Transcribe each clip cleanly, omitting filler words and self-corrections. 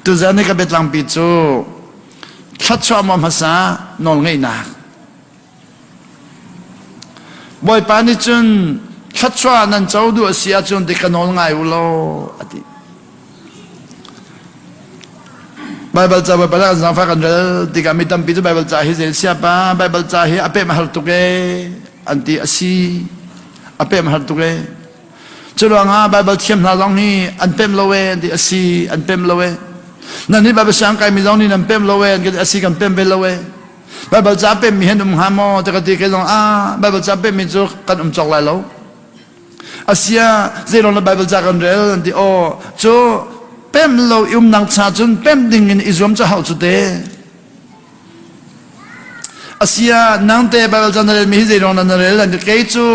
ตุจานี่ก็เป็นลังปิจูชัดชอบมาภาษานอนไงนักบ่อยปานี่จนชัดชอบนั่นเจ้าดูเสียจนเด็กนอนไงอุโลอดีไบเบิลจะไปประกาศสังฟ้ากันเลยที่การมีตั้มปิจูไบเบิลจะให้เสียป้าไบเบิลจะให้อเปมาหัดตุเกอันที่อสีอเปมาหัดตุเกจุดว่างาไบเบิลเทียมนาลองนี่อันเปมโลเวอันที่อสีอันเปมโลเวนั่นนี่ไบเบิลสังกัยมีลองนี่อันเปมโลเวอันที่อสีกันเปมเบลโลเวไบเบิลจะเปมมีเห็นฮามอแต่ก็ที่แค่ลองไบเบิลจะเปมมีจุกกันจอกไหลโลอาเซียเจรอนไบเบิลจะกันเรลอันที่โอจูเปมโลนังชาจุนเปมดิ่งอินอิสรามจะหาจุดเดอาเซียนังเตไบเบิลจะนั่นเรลมีเจรอนนั่นเรลอันที่เกจู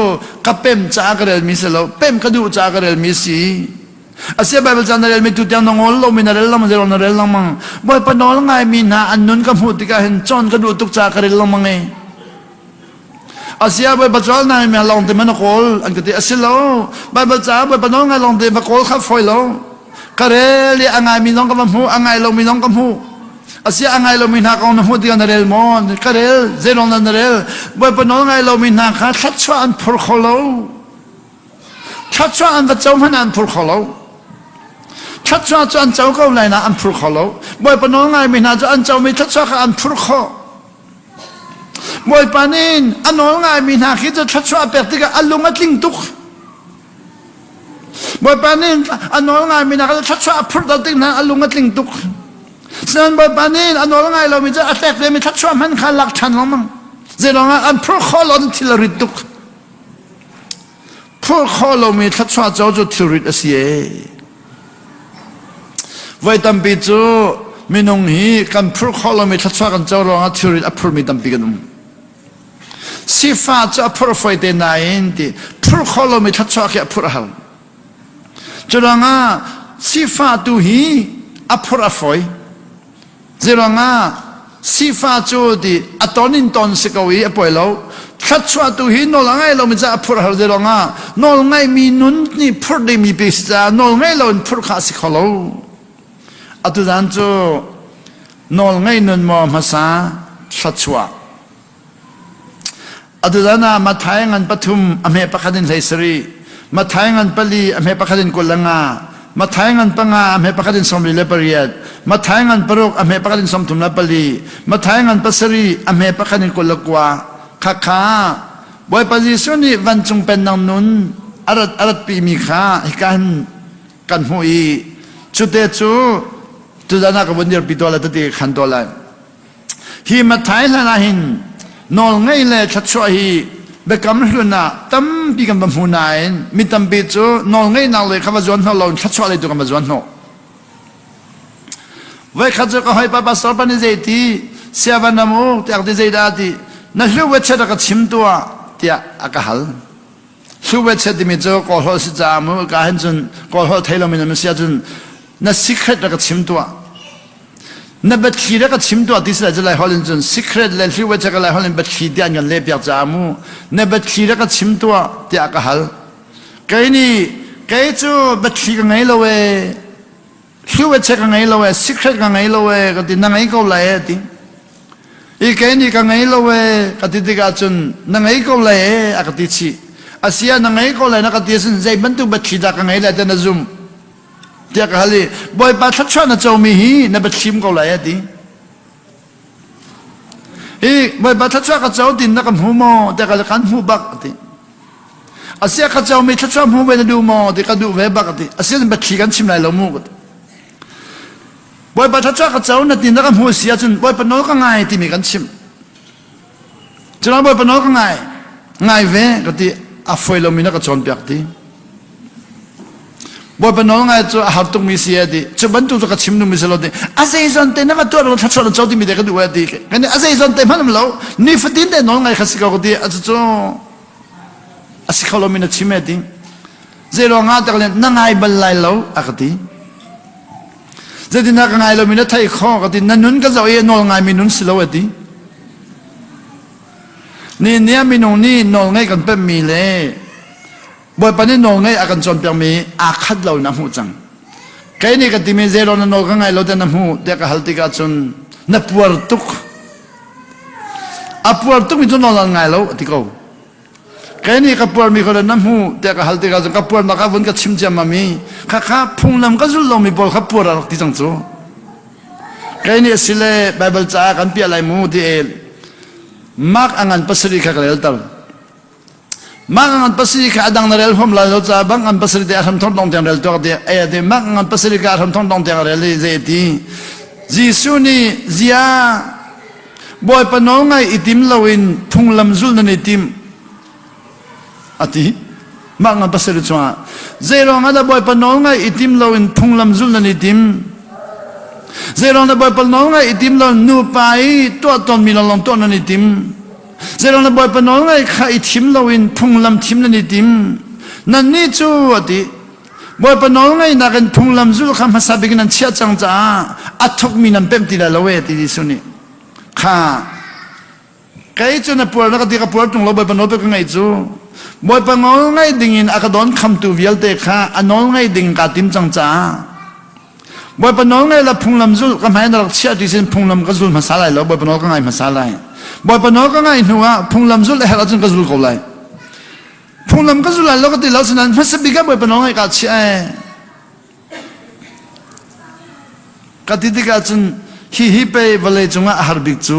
กับเปมจากเรลมีเสลเปมกระดูจากเรลมีสีอาเซียไบเบิลจะนั่นเรลมีตุเตียงนงอลโลมีนั่นเรลลำเจรอนนั่นเรลลำมังบ่อยปนอลง่ายมีนาอันนุนกับหูติกาเห็นจอนกระดูตุกจากเรลลำมังเออาเซียบ่อยปัจจุบันนั้นมีลองเตมันโคลอันก็ที่อาเซียโลไบเบิลจะบ่อยปนอลง่ายลองเตมันโคลขับไฟโลกระเรลีอ่างไงมีน้องกับหูอ่างไงเรามีน้องกับหูอาเซียอ่างไงเรามีนักเอาหน้าหูที่กันเรลมอนกระเรลเจรอนนั่นเรลบ่อยปนอลง่ายเรามีนักขัดชัวอันพูดเขาโลขัดชัวอันวัดเจ้ามันอันพูดเขาโลขัดชัวอันเจ้าก็เลยนะอันพูดเขาโลบ่อยปนอลง่ายมีนักอันเจ้ามีขัดชัวอันพูดเขาบ่อยปานินอันนอลง่ายมีนักคิดจะขัดชัวเปิดที่กันอันลุงอัดลิงตุกบ่อยปานินอันนอลง่ายมีนักจะขัดชัวพูดตั้งนั้นอันลุงอัดลิงตุกฉะนั้นบ่อยปานินอันนอลง่ายเรามีจะอัดแตกเลยมีขัดชัวมันขาหลักชันแล้วมั้งเจรองอันพูดเขาเราที่ละริตุกพูดเขาเรามีขัดชัวเจ้าจุดที่ริตเสียไว้ตั้มปีจูมีนงฮีกันพูดเขาเรามีขัดชัวกันเจ้ารองที่ริตอัพพูดมีตั้มปีกันสิฟ้าจะพูดไฟเดนายน์ที่พูดเขาเรามีขัดชัวแค่พูดหันจรองสิฟ้าตัวฮีอัพพูดไฟจรองสิฟ้าจูดีอัตอนินตอนสกวีอป่วยเราขัดชัวตัวฮีนอลง่ายเราไม่จะพูดหันจรองนอลง่ายมีนุนนี่พูดได้มีปิสตานอลง่ายเราพูดข้าสิเขาเราอัตุดันจูนอลง่ายนุนมอภาษาขัดชัวอัตุดานามาทายงันปฐุมอเมปะคดินไทยสรีมาทายงันปลีอเมปะคดินกุลงามาทายงันปังาอเมปะคดินสมริเลปริยัดมาทายงันปรุกอเมปะคดินสมทุมนาปลีมาทายงันปัสรีอเมปะคดินกุลกวาข้าข้าบอยปฏิสุนีวันจงเป็นนางนุนอารัดปีมีข้าให้กันหุยจุดเดจูตุดานากับวันเดียร์ปิตัวละตัดที่ขันตัวละฮีมาทายละหินนอลไงเลยชัดชัวฮีเบกำรุณาตั้มปีกันบัมหูนายมีตั้มปีจูนอลไงนาเลยข้าพเจ้าเราเราชัดชัวเลยตัวข้าพเจ้าไว้ข้าพเจ้าก็ให้ป้าป้าสอบปันเจตีเสียวันน้ำมูที่อักที่เจดาตีนั่นคือเวชเดก็ชิมตัวที่อักหัลคือเวชที่มีเจ้าก็หัวสิจามูก็เห็นจนก็หัวไทยเรามีน้ำเสียจนนั่นสิเครตก็ชิมตัวนั่นบัดขี้แล้วก็ชิมตัวที่สุดจะไล่ฮอลลินจนสิเครตเลยที่ว่าจะก็ไล่ฮอลลินบัดขี้เดียนกันเล็บอยากจามูนั่นบัดขี้แล้วก็ชิมตัวที่อากาศแกนี่แกจูบัดขี้กันไงเราเว้ที่ว่าจะกันไงเราเว้สิเครตกันไงเราเว้ก็ที่นั่งไงก็ไล่ที่อีกแกนี่กันไงเราเว้ก็ที่ที่กันจนนั่งไงก็ไล่อากาศที่ชีอาเซียนั่งไงก็ไล่นักที่สุดใจบรรทุกบัดขี้จากกันไงเลยแต่นั่นซุ่มเจ้าก็ฮะลีบ่อยปัจจุบันน่ะเจ้ามีฮีนับชิมก็เลยดิบ่อยปัจจุบันก็เจ้าดินนักหูมอแต่ก็กันหูบักดิอาเซียก็เจ้ามีทัศน์หูเวนดูมอแต่ก็ดูเวบักดิอาเซียนบัดขี้กันชิมไหลลงมุกบ่อยปัจจุบันก็เจ้าน่ะดินนักหูเสียจนบ่อยปนอก็ง่ายที่มีกันชิมจนบ่อยปนอก็ง่ายเวก็ที่อาฟอยลมีนักจอนเปียกดิบ่อยปนองไงจะหาตุมิเสียดีจะบรรทุกจะชิมนุมิเสียดีอาศัยส่วนเต็มนักตัวเราทัศน์เจ้าที่มีเด็กดูดีกันอาศัยส่วนเต็มมันเรานี่ฟดินเดนน้องไงข้าศึกก็ดีอาจจะอาศัยเขาเรามีนักชิมดีเจรองาตะกันนั่งไงบัลลัยเราอักดีเจดินักไงเรามีนักไทยข้อก็ดีนั่นนุนก็จะเอาน้องไงมีนุนสิเราดีนี่เนี่ยมีน้องนี่น้องไงกันเป็นมีเลยบ่อยปานนี้น้องไงอาการจนเปียงมีอาคัดเราหน้าหูจัง kaya ni katimi zero na nol ka ngay lo na mu dia ka halti ka chun na puartuk a puartuk mi chun nol ngay lo atiko kaya ni ka puar mi ko na mu dia ka halti ka chun ka puar na ka bun ka chimjam mami kha phunglam ka zul lo mi bol kha puar ar ti chang chu kaya ni sile bible cha kan pi alai mu di mak angan pasri ka kalel tar mangan pasri ka adang na rel hom la lo cha bang an pasri de ham thong dong teng rel to de ay de mangan pasri ka ham thong dong teng rel ze ti jisu ni zia boy panol ngai itim lawin thung lam zul na ni tim ati mangan pasri chwa zero nga da boy panol ngai itim lawin thung lam zul na ni tim zero na boy panol ngai itim lo nu pai to ton mi long to na ni tim zero na boy panol ngai kha itim lawin thung lam tim na ni tim nan ni chu ati boy panol ngai na kan thung lam zul kham hasabi kan chia chang cha athok mi nam pem ti la lawe ti suni kha kai chu na pur na ka ti ka pur tung lo boy panol pe ka ngai chu boy panol ngai dingin akadon kham tu vial te kha anol ngai ding ka tim chang cha boy panol ngai la phung lam zul ka mai na chia ti sin phung lam ka zul masala lo boy panol ka ngai masala boy panol ka ngai nuwa phung lam zul hela chun ka zul ko lai phung lam ka zul la lo ka ti lo san hasabi ka boy panol ngai ka chia ka ti ti ka chun hi pe vale chunga har bik chu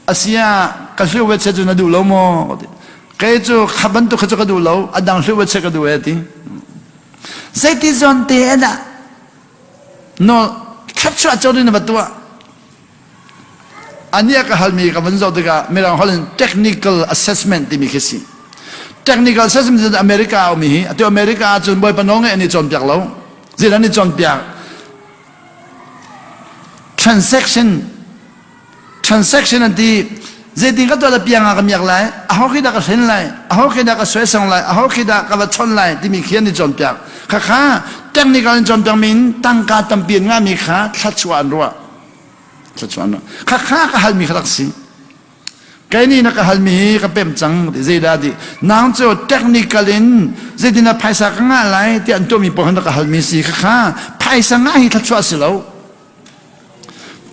asia ka hlu we che chu na du lo mo ke chu khaban tu khachu ka du lo adang hlu we che ka du eti Zeti zon te eda no capture a chori na batua ania ka halmi ka vanzo daga merang holen technical assessment ti mi khisi technical assessment in America o mi atu America chun boy panong ani chon pyak lo zira ni chon pyak transaction anti zeti ka to la piang ka myak lai a ho khida ka sen lai a ho khida ka swe song lai a ho khida ka ba chon lai ti mi khian ni chon pyak kha technical chon pyak min tang ka tam pian nga mi kha thachwan ro kha ka hal mi khak si kai ni na ka hal mi ka pem chang ze da di nang cho technical in zeti na phaisa ka nga lai ti an to mi po han ka hal mi si kha phaisa nga hi thachwa si lo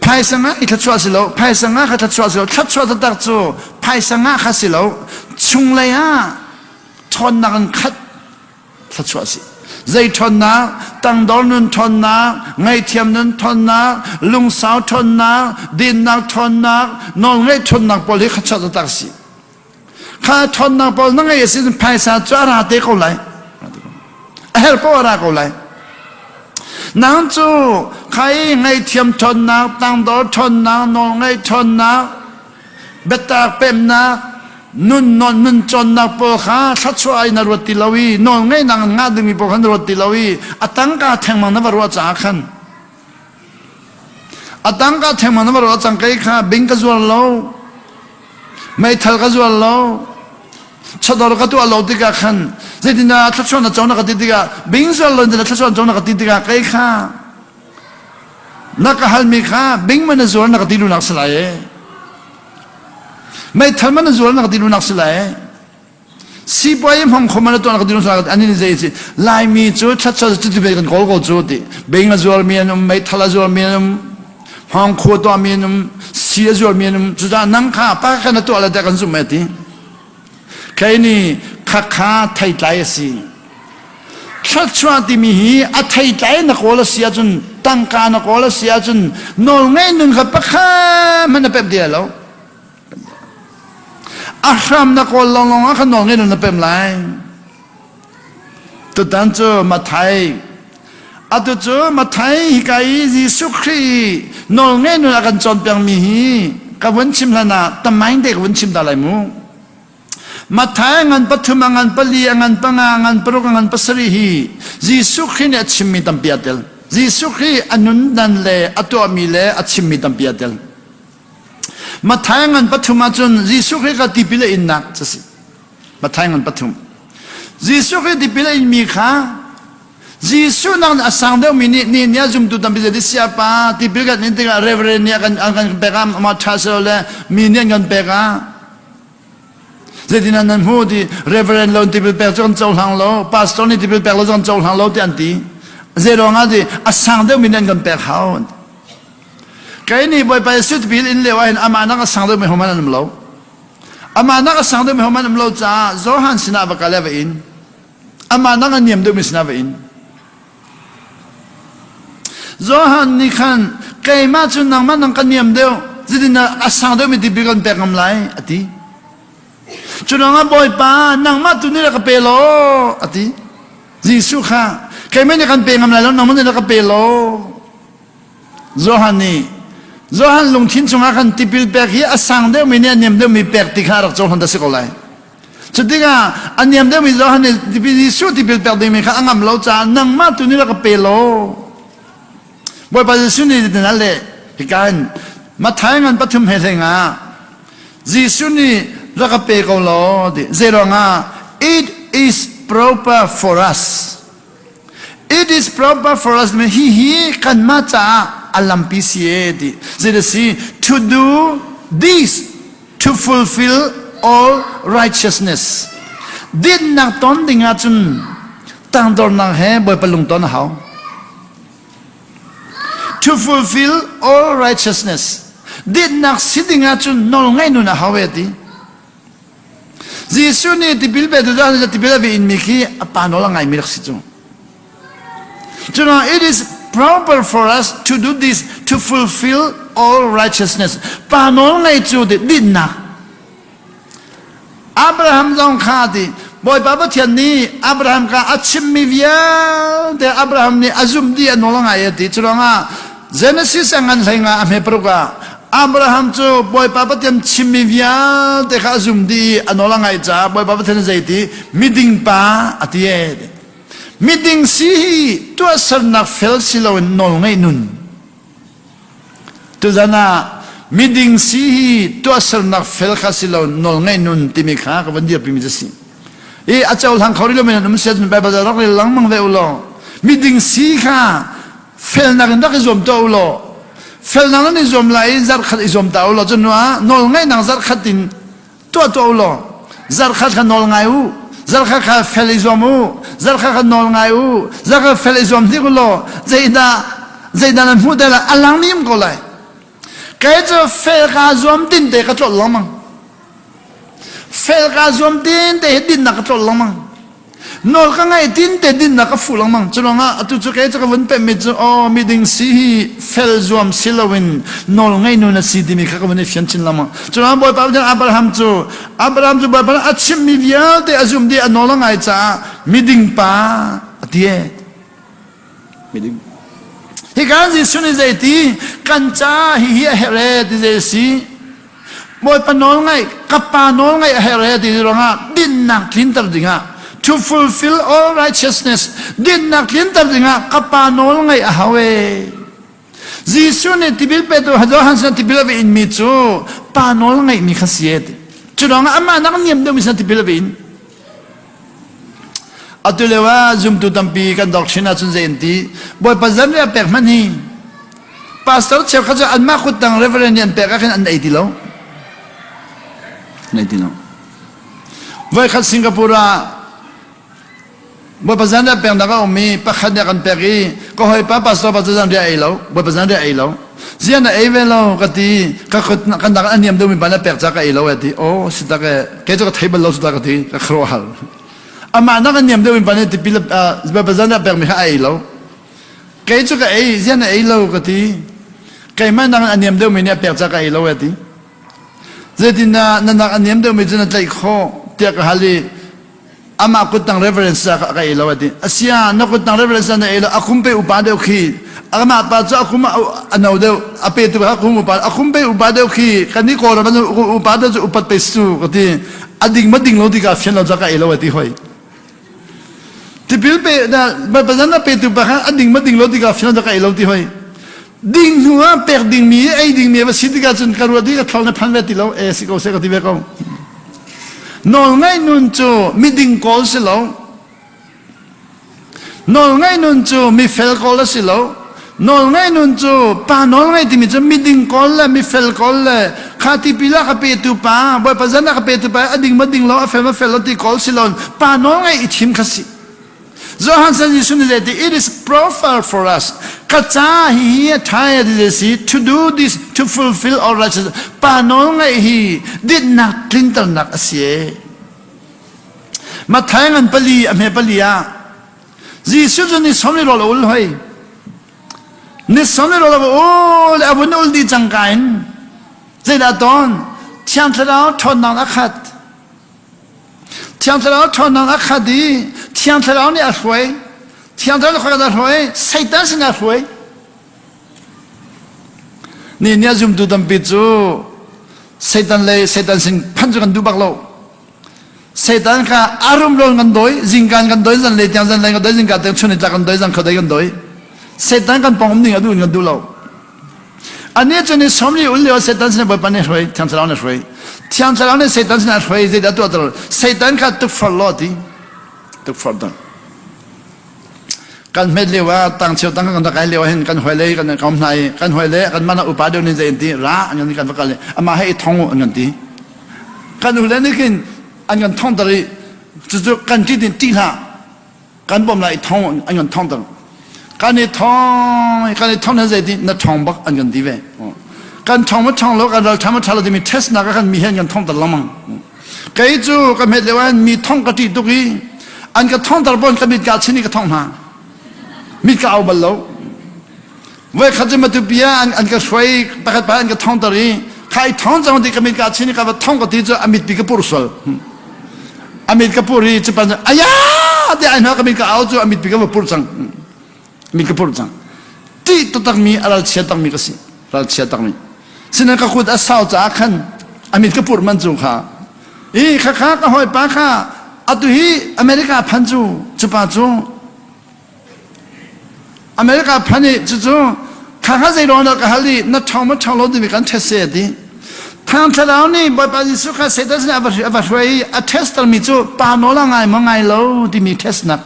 파이상아 이타츠와실로 파이상아 가타츠와실로 타츠와다 딱주 파이상아 가실로 충래야 촌나간 컷 타츠와시 zai 촌나 땅돌는 촌나 ngay 촌나 룽사우 촌나 딘나 촌나 농ngay 촌나 볼리 가차다 딱시 가 촌나 볼 nang 예시는 파이사 쩌라 데고 라이 헬포라 고 라이 nang chu khai ngai thiam thon na tang do thon na no ngai thon na beta pem na nun chon na po kha thatchu ai na roti lawi no ngai nang nga dumi po khan roti lawi atang ka thengmang na barwa cha khan atang ka thengmang na barwa chang kai kha bing ka zual lo mai thal ka zual lo chador ka tu alo tika khan zedina thachona chona ka titika bingzal lo dina thachona chona ka titika kai kha naka halmi kha bingman zor na ka tilu nak slae mai thalman zor na ka tilu nak slae si boy hom khomana to na ka tilu slae ani ni zai lai mi chu thacha chu ti be kan gol go chu ti bing zor mi an mai thala zor mi an hong kho to mi an si zor mi an chu da nang kha pa ka na to ala da kan zu mai ti kai ni kha thai tai si chachwa ti mi hi a thai tai na ko la sia chun tang ka na ko la sia chun nol ngai nun kha pa kha man pem dia lo ahram na ko long long kha nol ngai nun pem lai to dan cho ma thai a to cho ma thai hi kai ji sukri nol ngai nun akan chon pyang mi hi ka wan chim la na ta mai de wan chim da lai mu Matayangan patumangan paliangan pangangan perukangan pasrihi Zisukhin at simmitang piatel Zisukhi anundan le atuami le at simmitang piatel Matayangan patumachun Zisukhi ka tipila innak Matayangan patum Zisukhi tipila inmikha Zisu nang asang daw niya zoom to tambi siya pa tipila nintiga reverend niya kan peka matasol le minyan kan peka Zedina nan hu di reverend lo tipil pek chon chol hang lo pastor ni tipil pek lo chon chol hang lo ti anti zero nga di asang de minan kan pek haun kai ni boy pa sut bil in le wa hin ama na ka sang de me homan nam lo ama na ka sang de me homan nam lo cha zo han sina ba ka le in ama na ka niam de mi sina ba in zo han ni khan kai ma chun nang ma nang ka niam de zidina asang de mi di bi kan pek ngam lai ati chunanga boy pa nang ma tu ni la ka pe lo ati jisu kha kai me ni kan pe ngam lai lo nang ma ni la ka pe lo zo han ni Zohan lung tin chunga kan tipil pek hi asang de mi ne niam de mi pek ti khar chon da se ko lai chudiga aniam de mi zohan ni tipil su tipil pek de mi kha angam lo cha nang ma tu ni la ka pe lo boy pa su ni de na le hi kan ma thai ngan pathum he thenga ji su ni la ka pe ko lo de zero nga it is proper for us. It is proper for us hi kan ma cha alam pisiedi zedasi to do this to fulfill all righteousness din nak ton dinga chun tang dor nang he boy palung ton hao to fulfill all righteousness din nak sidinga chun nol ngai nu na haweti jisu ni tibil be da na tibil be in miki apanola ngai mi raksi chu chuna it is proper for us to do this to fulfill all righteousness panol ngai chu de din na Abraham jong khati boy baba thian ni Abraham ka achim mi via de Abraham ni azum di anol ngai ti chunga Genesis angan thainga ame proka Abraham chu boy baba thian chimmi via de kha azum di anol ngai cha boy baba thian zaiti meeting pa atie meeting si tu asar na fel silo nol ngai nun tu zana meeting si tu asar na fel kha silo nol ngai nun timi kha ka bandia pimi jasi e achau hang khori lo men num se ba ba ra ri lang mang ve ulo meeting si kha fel na nda ke zom to ulo fel na ni zom lai zar khat zom ta ulo chunwa nol ngai nang zar khatin to ulo zar khat kha nol ngai u zar kha kha felizomu zar kha kha nol ngai u zar kha felizom ti ko zaida na mu de la alang nim ko lai kai zo fel ga zom tin de ka tlol mang fel ga zom tin de din na ka tlol mang nol ka ngai tin de din na ka fu lang mang chunga atu chu kai cha ka won pe me chu o mi ding si fel zom silawin nol ngai nu na si di mi ka ka won fian chin lam chunga boy pa Abraham chu boy pa achim mi via de azum di anol ngai cha mi ding pa atie mi ding hi kan ji suni zaiti kan cha hi here di si boy pa nol ngai ka pa nol ngai here di ronga din nak tin tar dinga to fulfill all righteousness din nak tin tar dinga ka pa nol ngai ahawe jisu ne tibil pe to hado han sa tibil ve in mi chu pa nol ngai mi khasiet churanga ama nak niam de mi sa tibil ve in atulewa zum tu tampi kan dokshina chun zenti boy pazan ya pek mani pastor chef khaja alma khut tang reverend yan pek kan an aitilo boy khat singapura boy pazan ya pek daga umi pakhat ya kan peki ko hoy pa pastor pazan ya ailo boy pazan ya ailo zian na evelo kati ka khut kan daga aniam de mi bana pek cha ka ailo ati oh sitake ke jo ka table lo sitake ti ka khrohal ama na kan niam de win panet pil ba bazana per mi ai lo kai chu ka ai zian ai lo ka ti kai man na niam de mi ne per cha ka ai lo ati zetina na niam de mi jana tai kho te ka hali ama ko tang reference ka ai lo ati asia na ko tang reference na ai lo akum pe upa de khi ama pa cha akum anau de ape tu ha kum upa akum pe upa de khi kani ko ra upa de upat pe su ka ti ading mading lo di ka fian lo cha ka ai lo ati hoi tipil pe na bazana pe tu pa ading mading lo di ka fian da ka ilo ti hoi ding nuwa per ding mi ai ding mi ba sidiga chun karu di ka thalna phan ve ti lo e si ko se ka ti ve ko nol ngai nun chu mi ding kol se lo nol ngai nun chu mi fel kol se lo nol ngai nun chu pa nol ngai ti mi chu mi ding kol la mi fel kol la khati pila ka pe tu pa boy bazana ka pe tu pa ading mading lo a fel lo ti kol se lo pa nol ngai ichim khasi Johansson is it is proper for us. Kacha he tired to do this to fulfill all righteousness. Panong he did not clinton nak asye. Matayangan pali ame palia. Jesus ni somni rol ul hoy. Ni somni rol ul abun ul di jangkain. Zeda don tiang terao thon nang akhat. Tiang terao thon nang akhadi. Tiang terao ni asway. Tiang terao ni asway. Satan sin asway. Ni niya zoom tu tampitu. Satan sin panjukan dubak lo. Satan ka arum rol ngandoi, zingkan ngandoi zan le tiang zan le ngandoi zingkan tiang chuni tak ngandoi zan khodai ngandoi. Satan kan pangom ni ngadu ngadu lo. Ani chuni somni ulio Satan sin boy pane roi, tiang terao ni roi. Tiang terao ni Satan sin roi zeda tu atro. Satan ka tuk for loti. Tuk for don. Kan medlewa tang chiu tang kan takai lewa hin kan hoile kan kaum nai kan hoile kan mana upado ni zenti ra anyan kan vakale ama hei thongu anyanti. Kan hule ni kin anyan thong dari tu kan ti din ti ha kan bom lai thong anyan thong dang. Kan ni thong na zeti na thong bak anyan di ve. Kan thong ma thong lo kan dal thama thala di mi test na kan mi hen kan thong dal lamang. Kai chu kan medlewa mi thong ka ti tu ki an ka thong dal bon ka mi ka chini ka thong ha. Mi ka au ballo. Wei khaje matu pia an ka swai pakat pa an ka thong dari khai thong jang di ka mi ka chini ka thong ka ti chu amit pi ka pursol. Amit ka puri chu pan aya de ai na ka mi ka au chu amit pi ka pur chang. Mi ka pur chang. Ti to tak mi aral chia tak mi ka si. Ral chia tak mi. Sinan ka khut asau cha khan amit ka pur man chu kha. I kha ka hoi pa kha atu hi America phan chu pa chu America pani chuchu kha zai ron ka hali na thoma thalo de kan these di thang thalao ni boy pa ji su kha se da na aba roi a tester mi chu pa no la ngai ma ngai lo di mi test na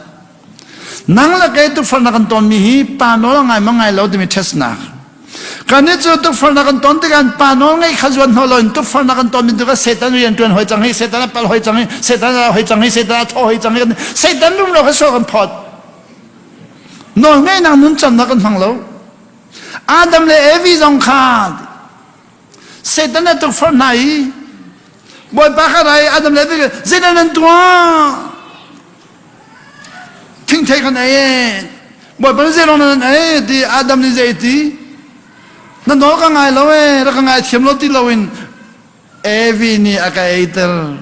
nang la kai tu fal na kan ton mi hi pa no la ngai ma ngai lo di mi test na kan ni chu tu fal na kan ton ti kan pa no ngai khazwan ho lo tu fal na kan ton mi tu ka setan rian tuan hoi chang hi setan pal hoi chang hi setan hoi chang hi setan tho hoi chang hi setan lum lo ka so kan phot no ngay nang nun cham na kan phang lo Adam le evi zong kha Satan to for nai boy pa kha rai Adam le bi zena nan tua ting thai kan ai boy pa zena nan ai di Adam ni zeti nan no ka ngai lo e ra ka ngai thiam lo ti lo in evi ni akaiter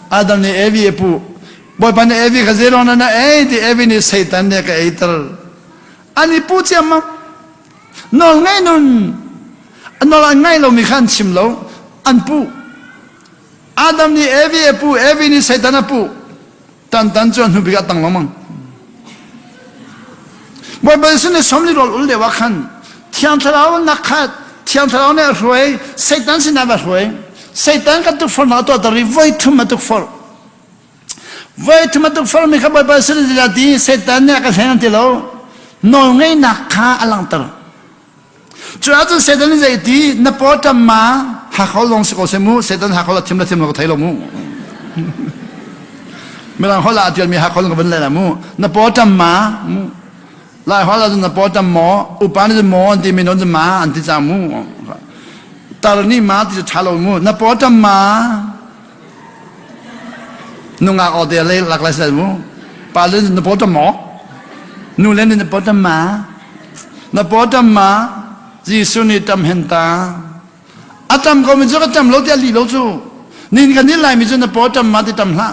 Adam ni evi epu boy pan evi khazero na di evi ni Satan ne ka eiter ani pu chiam no ngai nun no ngai lo mi khan chim lo an pu Adam ni evi ni Satan pu tan chuan hu bi ga tang lamang boy ba sun ne somli rol ul de wa khan thiam tharao na khat thiam tharao ne roi Satan sin na ba roi Satan ka tu for na to da ri voi tu ma tu for Vai tu matuk fal mi khabai ba sir dilati setan ne ka sen ti lo no ngai na kha alang tar chua tu setan zai ti na potam ma ha kholong se ko se mu setan ha khola thim ko thailo mu melang hola atil mi ha kholong ban la mu na potam ma mu la hola na potam mo upani mo anti mi no ma anti cha mu tarni ma ti thalo mu na potam ma nunga ode le lak la sa mu pa le na potam mo nu le na potam ma ji suni tam henta atam ko mi jo ka tam lo ti ali lo chu nin kan ni lai mi jo na potam ma ti tam la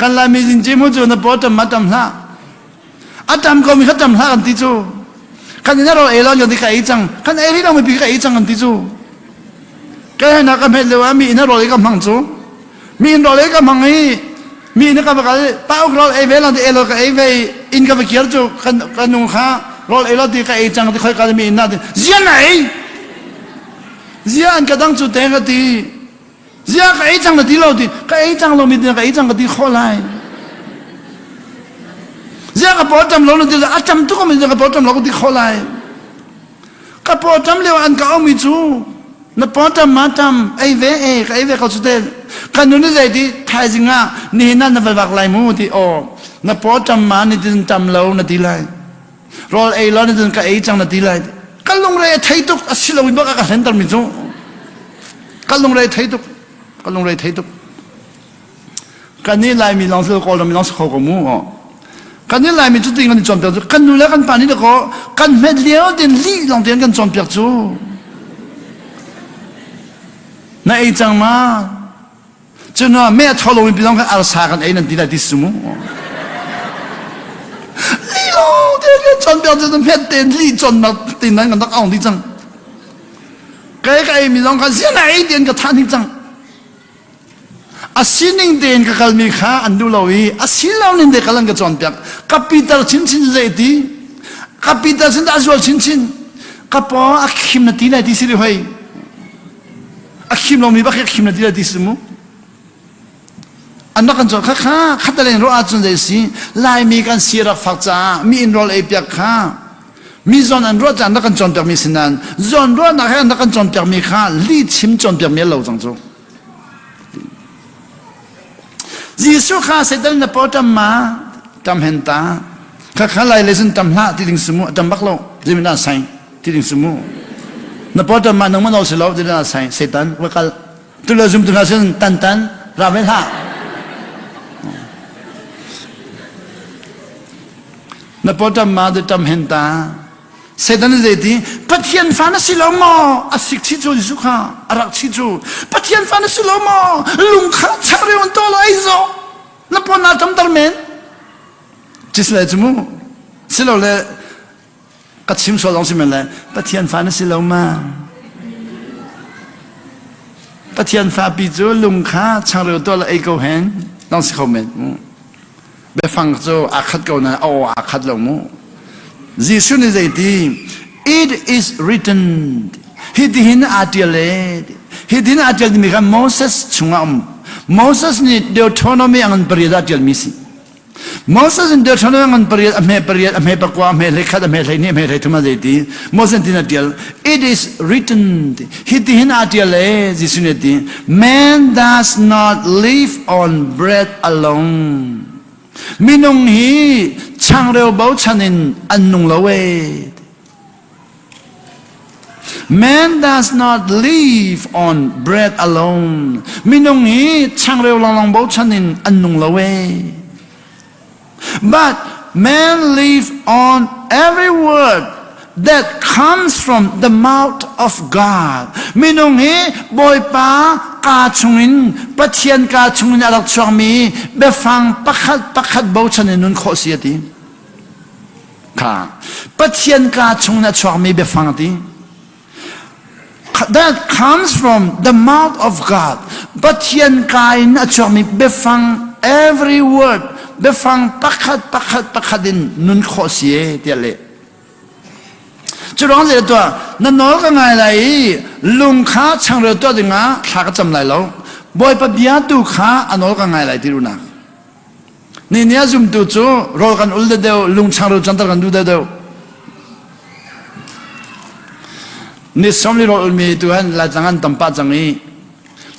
kan lai mi jin ji mu jo na potam ma tam la atam ko mi ka tam la kan ti chu kan ni ro e lo yo di ka e chang kan e ri lo mi bi ka e chang kan ti chu cái nào cái hệ là mi nó rồi cái măng chú mi rồi cái măng ấy mi nó cái bao rồi ấy về là thì ấy cái về in cái kia chú cái nung khá rồi ấy là thì cái chẳng thì khai cái mi na thì riêng này riêng cái đang chú tên cái thì riêng cái chẳng là tí lâu thì cái chẳng lâu mi thì cái chẳng cái tí khó lại riêng cái bảo đảm lâu thì là chăm tu cái mi cái bảo đảm lâu thì khó lại cái bảo đảm lâu ăn cái ông mi chú na potam matam ai ve cái ai ve ka chute กันนู้นใจที่ไทยจริงอ่ะนี่นั่นนับบักลายมูที่โอ้นับพอจำมานี่จึงจำเรานาทีไรรอไอ้เรานี่จึงกับไอ้จังนาทีไรกันลงเรไทยตุกอาศิลวิบักกันเห็นตรมิจูกันลงเรไทยตุกกันลงเรไทยตุกกันนี่ลายมีลองสู้ก็มีลองสู้ก็มูอ๋อกันนี่ลายมีจุดที่กันจอมเปียกกันดูแลกันป่านนี้ก็กันเม็ดเลี้ยวเดินลี่ลองเดินกันจอมเปียกจูนั่นไอ้จังมาจนว่าแม่ทอลงไปลองกันอาสากันไอ้นั่นที่ได้ที่สมุลี่ลองเดินกันจอมเปียกจนเม็ดเดินลี่จนมาตีนั้นกันต้องเอาที่จังไกลๆมีลองกันเสียไหนเดินกับท่านที่จังอาศินิงเดินกับกัลมีข้าอันดูเราอีอาศิลเรานิงเดินกับลังกับจอนเปียกกับปีตาชินชินใจดีกับปีตาชินตาจวลชินชินกับพออักขิมนาทีไหนที่สิริไว้อักขิมเรามีบ้างอักขิมนาทีไหนที่สมุอันนั้นกันจอนข้าขัดอะไรรู้อาจารย์ใจสิลายมีการเสียรักฝักจ้ามีอินโรลเอเปียกข้ามีจอนอันรู้จักนักกันจอนเปียกมีสินันจอนรู้นักให้นักกันจอนเปียกมีข้าลีชิมจอนเปียกมีเหล่าจังจูยิสุข้าเสด็จในปอดมาจำเห็นตาข้าข้าไล่เลสินจำละที่ดิ่งสมุจำบักโลจิมินาไซที่ดิ่งสมุในปอดมาหนึ่งมันเอาสิโลที่ดิ่งไซเสด็จว่ากันตุลาจุมตุลาเส้นตันราเวล่าในปอดมาได้จำเห็นตาเสด็จในเรื่องที่ปะเทียนฟ้านั้นสิโลมออาศิกชิจูยิสุข้าอารักชิจูปะเทียนฟ้านั้นสิโลมอลุงข้าชาเรวันโตไลโซนับพอนาทำตรเมนจิสเลจมูสิโลเลกัดชิมโซลองสิเมนเลยปะเทียนฟ้านั้นสิโลมาปะเทียนฟ้าปีจูลุงข้าชาเรวันโตไลโกเห็นต้องสิคอมเมนต์ไปฟังโจอาคัดกูนะโออาคัดลงมูYesus ni jadi, it is written. Hidin adialet, hidin adial ni kan Moses cungam. Moses ni Deuteronomy angan period adial misi. Moses ni Deuteronomy angan period ame pakwa ame lekhat ame leni ame retuma jadi. Moses ni adial, it is written. Hidin adialet Yesus ni jadi, man does not live on bread alone. Minung hi chang reo bao chanin annung lawe. Man does not live on bread alone. Minung hi chang reo long bao chanin annung lawe. But man live on every word that comes from the mouth of God. Minung hi boy paกาชงอินปัจเจียนกาชงอินอารักชวมีเบฟังปักขัดบ่าวชันนุนโคเสียทีค่ะปัจเจียนกาชงอินชวมีเบฟังที that comes from the mouth of God ปัจเจียนกาอินชวมีเบฟัง every word เบฟังปักขัดดินนุนโคเสียทีเลยจุดร้อนเสียตัวนั่นน้อยก็ไงเลยลุงข้าช่างเรือตัวดึงอ่ะข้าก็จำไรแล้วบ่อยปะเบียดูข้าอันน้อยก็ไงเลยที่รู้นะนี่เนี่ยจุ่มตัวจู่รอกันอุลเดียวลุงช่างเรือจันทร์กันดูเดียวนี่สมรีรออุลมีตัวนั้นลายจังงันตั้มป้าจังนี้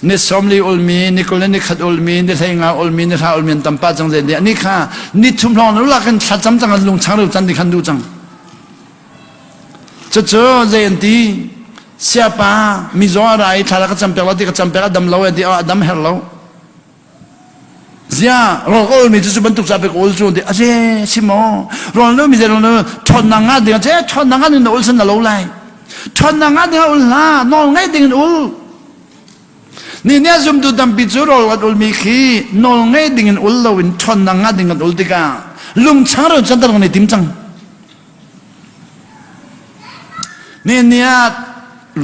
นี่สมรีอุลมีนี่คนนี่ขัดอุลมีนี่ไทยงาอุลมีนี่ข้าอุลมีตั้มป้าจังเลยเนี่ยนี่ข้านี่ทุ่มทองรู้ละกันขัดจำจังกันลุงช่างเรือจันทร์ขันดูจังจะเจอเจนตีเสียป้ามีจออะไรถ้าเราก็จำเป็นว่าที่ก็จำเป็นว่าดำเราเดียวดำเฮเราเสียเราก็มีจุดบรรทุกจับไปก็อุลจูนเดียเจ๊ชิโมเราเนื้อมีเจเราเนื้อทนนางาเดียวเจ๊ทนนางาเดียวอุลสันเราเลยทนนางาเดียวอุลละนองไงเดียวอุลนี่เนี่ยจุ่มดูดำปิจูเราอุลมีขี้นองไงเดียวอุลเราวินทนนางาเดียวอุลติกาลุงช่างเราจันทร์กันในติมจังนี่เนี่ย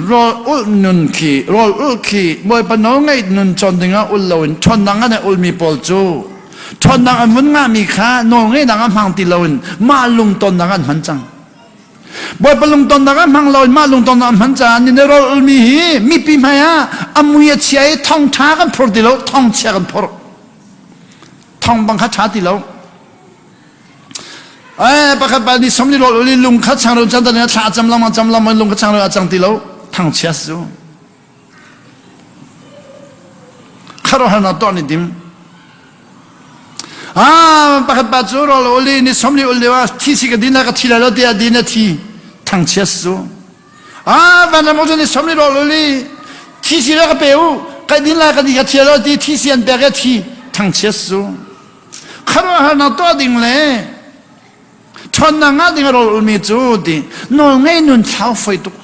รออุลนุนขีรออุลขีบ่อยปนองไงนุนจนถึงอุลลวินชนดังกันอุลมีปอลจูชนดังกันมุนงามีข้านองไงดังกันพังติลวินมาลุงตนดังกันมันจังบ่อยปลุงตนดังกันพังลอยมาลุงตนดังมันจังนี่รออุลมีปีมาอ่ะอามุยเชียท่องท้ากันพอติโลท่องเชียกันพอท่องบังคับชาติโลปะครับปะนี่สมริโรลุงขัดช่างเราจันทร์เนี่ยถ้าจำลำมันลุงขัดช่างเราจังตีเราทั้งเชียสูข คารหันตอนิดิมปากปัจจุบันเราเลยนี่สมริอุลว่าที่สิกดินักที่เราเดียดินัที่ทั้งเชื้อสูวันนั้นมันจะสมริเราเลยที่สิเราก็เปล่าก็ดินักที่ที่เราดีที่สิอันเปล่าที่ทั้งเชื้อสูคารหันตอดิ่งเลยชนนังดิ่งเราไม่จูดิน้องไงนุ่นเช้าไฟตุก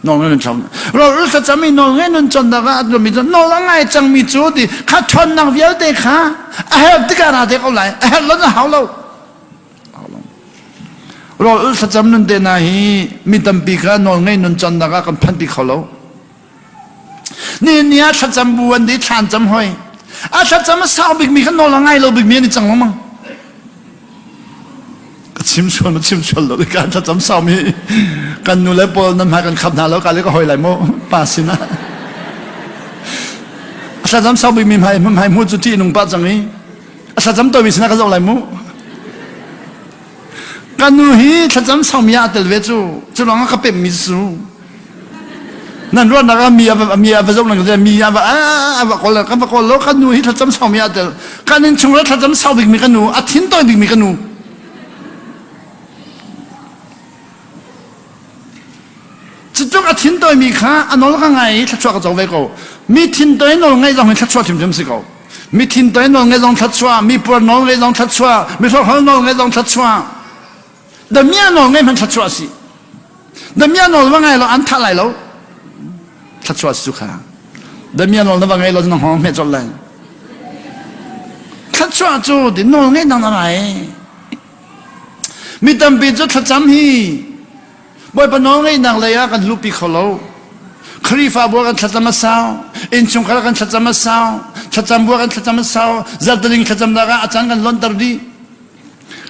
น้องไงนุ่นเช้าเราจะมีน้องไงนุ่นจนดังเรามีน้องไงจังมีจูดิข้าชนนังเวียเด็กข้าติการอะไรเขาไหลเราจะหาเราจะจำนั่นเดน่าฮีมีตั้มปีกันน้องไงนุ่นจนดังกันพันปีเขาเรานี่ถ้าจำบัวนี่ทานจำห้อยถ้าจำมาสาวบิ๊กมีกันน้องไงเราบิ๊กมีนี่จังมั้งชิมชวนเลยการถ้าจำสาวมีกันนู่นแล้วพอนั่นมากันขับหน้าแล้วกันเลยก็หอยไหลโม่ป้าสินะถ้าจำสาวมีไม่มูจุดที่นุ่งป้าจังนี้ถ้าจำตัวมีสินะก็จะไหลโม่กันนู่นฮีถ้าจำสาวมีอาเตลเวจูร้องก็เป็นมิสูนั่นรู้นะก็มีอะไรจงหลังจะมีอะไรก็แล้วกันนู่นฮีถ้าจำสาวมีอาเตลกันนี่ช่วงแล้วถ้าจำสาวมีกันนู่นทิ้งตัวมีกันนู่นจุกทิ้งตัวมีข้าอันนั้นก็ไงทัดชัวก็จะไว้ก็มีทิ้งตัวนั่นไงต้องทัดชัวทิ้งสิก็มีทิ้งตัวนั่นไงต้องทัดชัวมีปวดนั่นไงต้องทัดชัวมีท้องนั่นไงต้องทัดชัวเดี๋ยวมีนั่นไงมันทัดชัวสิเดี๋ยวมีนั่นว่าไงเราอันท่าไรเราทัดชัวสุขาเดี๋ยวมีนั่นว่าไงเราจะนั่งห้องไม่จบเลยทัดชัวจูดินั่นไงนั่งอะไรมีตั้งปีจุดทัดจำฮีบ่อยปน้องไงนางเลยกันลูกปีเขาครีฟ้าบัวกันทัดจำมาสาวอินชุงขลักันทัดจำมาสาวทัดจำบัวกันทัดจำมาสาวจัดลิงทัดจำดากันอาจารย์กันล้นตรดี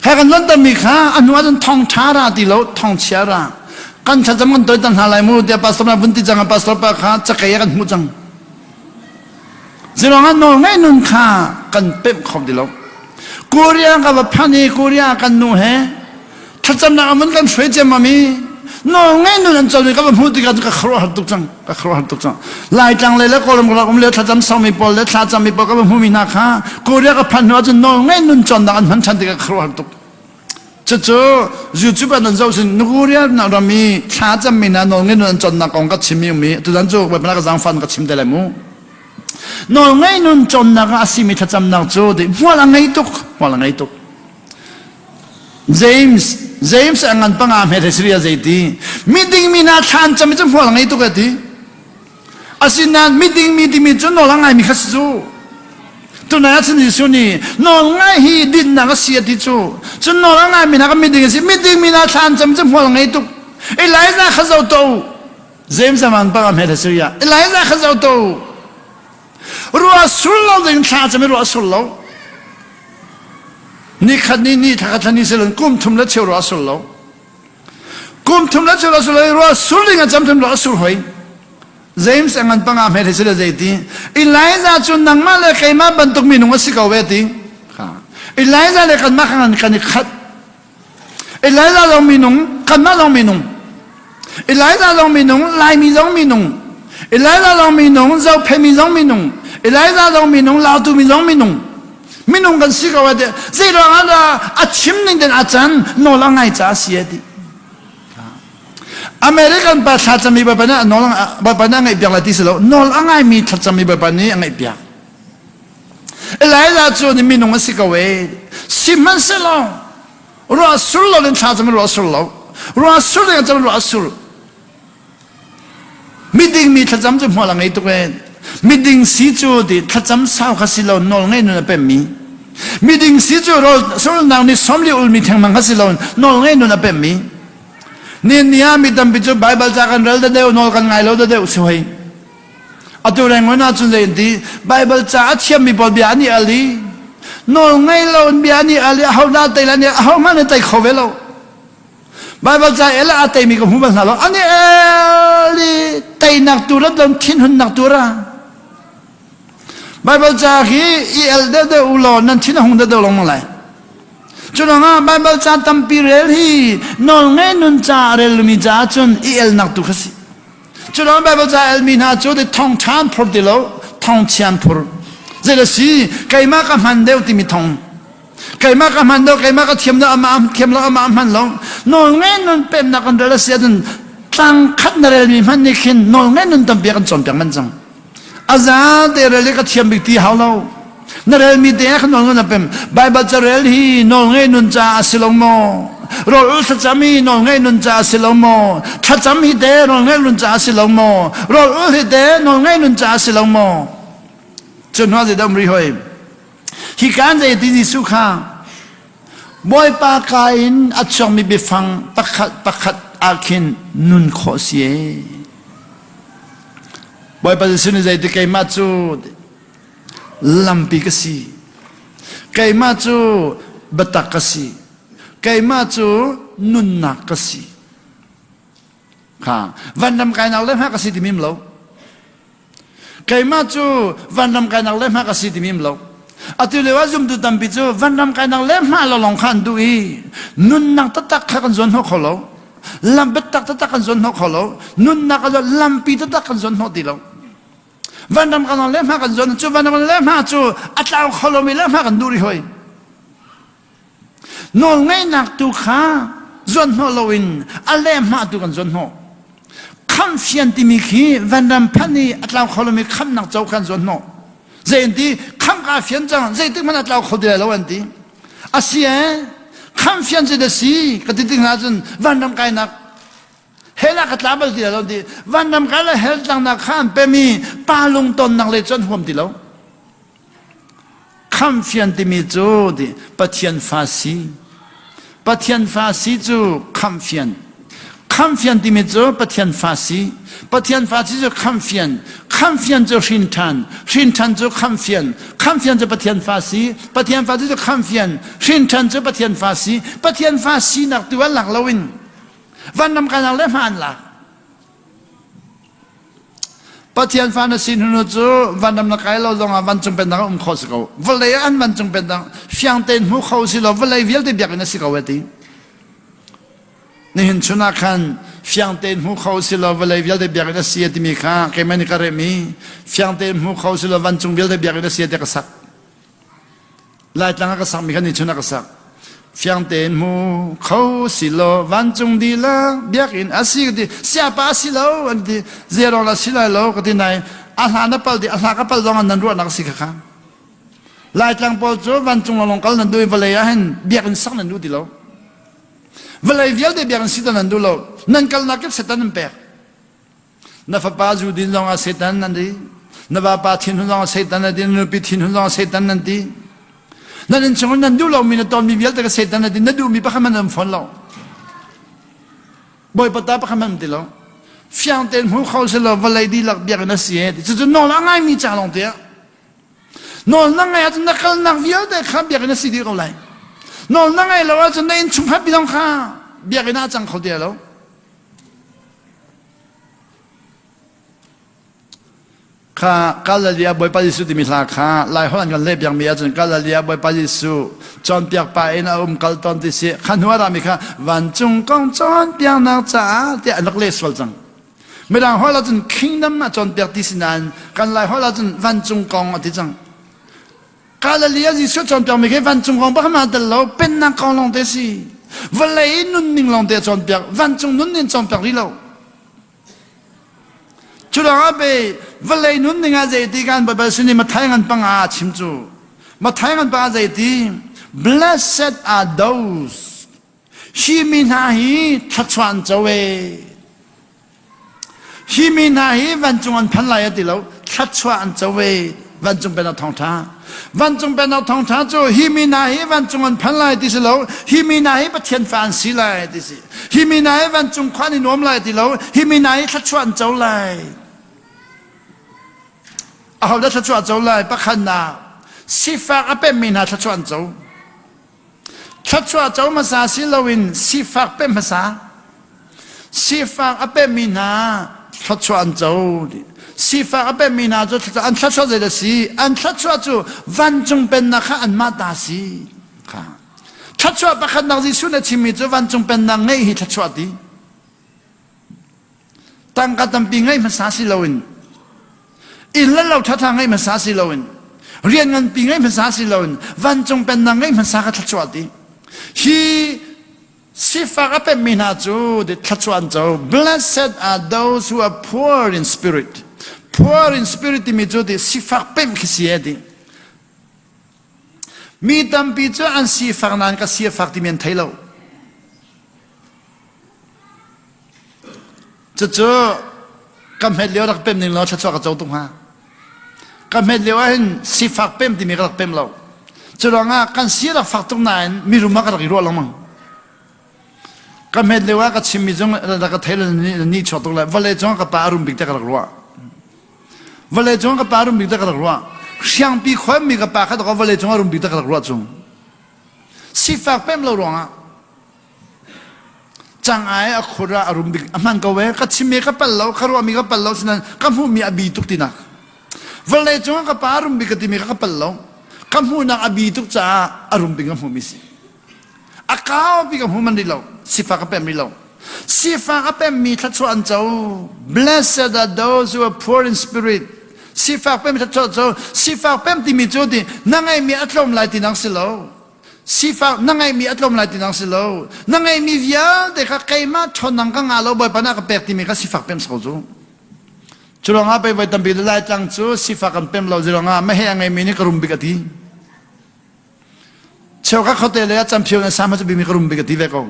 แค่กันล้นตรมีข้าอันว่าจะท่องชาราติโลท่องเชียรากันทัดจำกันตัวตันหาลายมูเดียปัสสาวะบุญติจังปัสสาวะข้าจะเกยกันหูจังสิ่งนั้นน้องไงนุ่นข้ากันเป๊ะขอบดิโลกูเรียกับพันธุ์กูเรียกันนู่เหทัดจำดามันกันช่วยเจมามีน้องไงนู่นจำเลยก็มันพูดกันก็ครัวหัดตุกจังลายจังเลยแล้วก็เราเลี้ยทัดจำสามีปอลแล้วทัดจำมีปอลก็มันพูดมีนาข้ากูเรียกพันว่าจะน้องไงนู่นจำดังมันฉันติดกับครัวหัดตุกจู่จู่แบบนั้นเจ้าสินูกูเรียน่าเรามีทัดจำมีนะน้องไงนู่นจำดังกองก็ชิมมีตัวนั้นจู่แบบนั้นก็จังฟันก็ชิมได้เลยมั้งน้องไงนู่นจำดังอาศิมิทัดจำดังจู่ดิว่าละไงตุกJames angan pangam he resriya jaiti meeting mina than cham cham phol ngai to gati asinan meeting mi chu no langai mi khasu to na chin su ni no ngai hi din na ga sia ti chu no langai mi na ga meeting mina than cham phol ngai to Eliza khazau to James angan pangam he resriya Eliza khazau to ruwa sullo ding tha cham ruwa sulloนี่ขันนี่ถ้าขันนี่เสร็จกุมทุ่มแล้วเชื่อรัสุลแล้วกุมทุ่มแล้วเชื่อรัสุลเลยรัสุลยังจำทุ่มรัสุลหอยเจมส์อันปังอาเมริกาเสียดีอีไลซ่าจุนนังมาเลยใครมาบรรทุกมีนุ่งสิกเอาไว้ดีอีไลซ่าเลยกันมาขันกันขัดอีไลซ่าลองมีนุ่งกันมาลองมีนุ่งอีไลซ่าลองมีนุ่งลายมีลองมีนุ่งอีไลซ่าลองมีนุ่งเจ้าเพมีลองมีนุ่งอีไลซ่าลองมีนุ่งลาวตูมีลองมีนุ่งมินุงกันสิกว่าเดสิรองอะไรอาชิมนึงเดินอาจารย์โนลังไงจ้าเสียดีอเมริกันภาษาจะมีแบบนั้นโนลังแบบนั้นไงเปียกละที่สุดแล้วโนลังไงมีทัศน์มีแบบนี้ไงเปียกหลายราชนี่มินุงกันสิกว่าสิมันสิแล้วรัวสุลเราเล่นชาจะไม่รัวสุลแล้วรัวสุลยังจะไม่รัวสุลมิดิ้งมีทัศน์จะหัวลังไงตัวเองมิดิ้งสิจูดิทัศน์สาวข้าสิเราโนลังไงนู่นเป็นมีดิ่งสิจูเราส่วนนั้นนี่สมริอุลมีแทงมังคัสลอนนอลไงนู่นเป็นมีนี่มีตั้งปิจูไบเบิลจากกันเรื่องเดียวนอลกันไงเราเดียวสวยอัตุเรงวันนั้นจุดเลยดีไบเบิลจากเชื่อมีบทเบียนี่อะไรนอลไงเราเบียนี่อะไรเขาหน้าเตลันเนี่ยเขามันเตยเขาเวลาไบเบิลจากเอล่าเตยมีกับหูมันสารอันนี้เอลี่เตยนักตัวระดับทิ้งหุ่นนักตัวระไบเบิลจากที่เอลเดอุลนั่นที่นั่งเดลงมาเลยจุดนั้นไบเบิลจากตั้มปีเรลฮีนอลเงนุนจาเรลมีจาจนเอลนักตุกสิจุดนั้นไบเบิลจากเอลมีนาจุดที่ท่องชานพอดีแล้วท ทองเชียนพูดเจดสีไก่มากับมันเดียวที่มีทองไก่มากับมันเดียวไก่มากับเทียมแล้วมาเทียมแล้วมามันลงนอนเงี้ยนนเป็นนักการเดินเสียจนตั้งขัดนเรลมีมันนี่ขินนอนเงี้ยนนตั้งเบียกันจนเปียงมันจังอาจารย์เดรเลก็เทียมบิตีเขาเรานเรลมีเดียขนนนเป็นไบเบิลจะเรลฮีนอนเงี้ยนนจะสิลงโมรออุลทัจามีนอนเงี้ยนนจะสิลงโมทัจามีเดนอนเงี้ยนนจะสิลงโมรออุลฮิเดนอนเงี้ยนนจะสิลงโมจนว่าจะดำริหอยฮิการจะดีที่สุขาบอยปากายนอัจฉริมีฟังปักขัดอาคินนุนโคเสียบอยปฏิสุนิใจที่ไกมาจูลัมปีกสีไกมาจูบัตกสีไกมาจูนุนนักสีค่ะวันดำไกนักเล่มฮักสีที่มิมโลไกมาจูวันดำไกนักเล่มฮักสีที่มิมโลอัตุเลวาจุมดูตัมปิจูวันดำไกนักเล่มฮักเราลองขันดูอีนุนนักตักขันจนหัวขลุ่ยลัมเบตักขันจนหัวขลุ่ยนุนนักก็ลัมปีตักขันจนหัวดีโลวันดำกันเล่มหากันจนจูวันดำกันเล่มหาจูอัตราขลุ่ยมีเล่มหากันดูริหอยนอนไงนักตุขาจนหัวลวินอัลเล่มหาตุกันจนหัวคำเฟียนที่มีขี้วันดำพันนี่อัตราขลุ่ยมีคำนักเจ้ากันจนหัวเจนที่คำกาเฟียนจังเจนที่มันอัตราขลุ่ยแล้ววันที่อาเซียคำเฟียนจะได้สิก็ติดถึงนั้นวันดำกันนักเฮลักตาบลดีแล้วดีวันนำกันแล้วเฮลตังนักข้ามเปมีปาลุงตนนักเลจนห่วมดีแล้วคำเฟียนที่มีจูดีปะเทียนฟาซีจูคำเฟียนที่มีจูปะเทียนฟาซีจูคำเฟียนจูชินทันจูคำเฟียนจูปะเทียนฟาซีจูคำเฟียนชินทันจูปะเทียนฟาซีนักตัวหลักลวินวันนำกันเล่มหันละปะเทียนฟ้าในสินหุนจูวันนำนักไก่เราลงวันจงเป็นนักขอสิเขาวันเลยอันวันจงเป็นนักเฟียงเต็นหูเขาสิเราวันเลยเวียลเดียบกันสิเขาเวทีนี่เห็นชนะคันเฟียงเต็นหูเขาสิเราวันเลยเวียลเดียบกันสิที่มีข้าแกไม่นิการมีเฟียงเต็นหูเขาสิเราวันจงเวียลเดียบกันสิที่กษักไล่ตั้งกษักมีขันนี่ชนะกษักเฟียงเต็นหูเขาสิโลวันจงดีละเบียกินอาศัยก็ดีเสียป้าสิโลอันดีเจรอลาสิลาโลก็ดีนายอาหารนับปัลดีอาหารกับปัลดองอันนั้นรู้นักสิกะลายจังปอจูวันจงลงกัลนั้นดูเวลาเห็นเบียกินสักนั้นดูดีโลเวลาเวียลเดียเบียกินสิตันนั้นดูโลนั่นกัลนักเก็บเสตันนั่นเปะนับป้าจูดินจงอาเสตันนั่นดีนับป้าทินหุ่นจงอาเสตันนั่นดีนับปีทินหุ่นจงอาเสตันนั่นดีนั่นช่วงนั้นดูเรามีตอนมีเวลแต่ก็เสร็จนั่นดินั่นดูมีปะขมันนำฝนเราบ่อยปะตาปะขมันติเราเฟียงเต็นหูเขาเสร็จแล้ววันไหนดีหลักเบียกันนะเสียดิจะนอนละไงมีจ่าลงเตียนอนละไงอาจจะนักนักเวลแต่ข้าเบียกันนะสิดีเขาเลยนอนละไงเราอาจจะในชุมพับพี่น้องข้าเบียกันน่าจังเขาเดียวแล้วข้ากาลเลียบอยปาจิสุติมิลาข้าหลายคนกันเล็บยังมีอาจารย์กาลเลียบอยปาจิสุจอนเปียกไปนะกัลตอนที่เสียขันหัวรามิข้าวันจงกองจอนเปียกนักจ้าเดียนักเลสวลจังไม่ดังหัวเราจนคิงดัมมาจอนเปียกที่สินันกันหลายหัวเราจนวันจงกองอธิจังกาลเลียจิสุจอนเปียกไม่แค่วันจงกองบ้ามาแต่เราเป็นนักกองลงเตสิวันเลยนุ่นนิ่งลงเตจอนเปียกวันจงนุ่นนิ่งจอนเปียกที่เราจุดอาเบวลัยนุ่นนิงาใจตีกันแบบสุนีมาไทยกันปังอาชิมจูมาไทยกันปังอาใจตี blessed are those ฮิมินาฮีทัชวันเจเวฮิมินาฮีวันจงอันพันลายติเราทัชวันเจเววันจงเป็นเอาทองท้าวันจงเป็นเอาทองท้าจูฮิมินาฮีวันจงอันพันลายติสิเราฮิมินาฮีประเทียนฟานสีลายติสิฮิมินาฮีวันจงคว้านินวมลายติเราฮิมินาฮีทัชวันเจ้าลายเอาแล้วทัชวันเจ้าลายประคันนาสิฟ้าเป็นมีนาทัชวันเจ้าทัชวันเจ้าภาษาสิลวินสิฟ้าเป็นภาษาสิฟ้าเป็นมีนาทัชวันเจ้าสิฟ้าเป็นมีนาจะอันทัชวันเจดสีอันทัชวันจูวันจงเป็นนักอันมาตาสีค่ะทัชวันประคันนาจิสุนชิมิจูวันจงเป็นนางเงยทัชวันดีตั้งกันตั้งปีเงยภาษาสิลวิน อินแล้วเราทัดทางให้มันสาสิโลนเรียนเงินปีให้มันสาสิโลนวันจงเป็นนางให้มันสากัดชวดดีฮีสิฟากเป็นมินาจูดิทัดชวนจู blessed are those who are poor in spirit poor in spirit ที่มีจูดิสิฟากเป็นขี้เสียดีมีตั้มปีจูอันสิฟากนั้นก็สิฟากที่มีนไทยเราจูกำเฮดเลี้ยวรักเป็นหนึ่งเราชัดชวกับจูตรงฮะกำเฮดเลี้ยวเห็นสิฟากเป็นที่มีรักเป็นเราจูร้องอ่ะกันสิรักฟากตรงนั้นมีรู้มากรักอีรัวลงมั้งก็เม็ดเลวก็ชิมิจงแล้วก็เทเลนี่ชอบตรงเลยวันเลยจงก็ปารุมบิกตะกระรัววันเลยจงก็ปารุมบิกตะกระรัวเสียงปีขวามีก็ปาขัดก็วันเลยจงอารุมบิกตะกระรัวจงสิฝากเป็นเราหรอกจังไอ้อคุระอารุมบิกมันก็เว้ก็ชิมิก็เป็นเราคารวามีก็เป็นเราฉะนั้นก็พูมีอบีตุกตินักวันเลยจงก็ปารุมบิกติมีก็เป็นเราก็พูนักอบีตุกจ้าอารุมบิกก็พูมีสิอาก้าวบิกก็พูมันดีเราสิฟากเป็นมิโลสิฟากเป็นมีทัศน์เจ้า blessed are those who are poor in spirit สิฟากเป็นมีทัศน์เจ้าสิฟากเป็นที่มีจุดที่นั่งไงมีอัตลมไหลที่นังสิโลสิฟากนั่งไงมีอัตลมไหลที่นังสิโลนั่งไงมีวิญญาณแต่ข้าใครมาชนนังกังอาโลบ่อยปนักเป็ดที่มีข้าสิฟากเป็นสกุลจุลงาไปไว้ตั้งปีละจังจูสิฟากเป็นเราจุลงาไม่ให้ยังไงมีนี่กรุมบิกตีเชื่อข้าเขาเตะเลยจำเพียวในสามจะมีกรุมบิกตีเวกง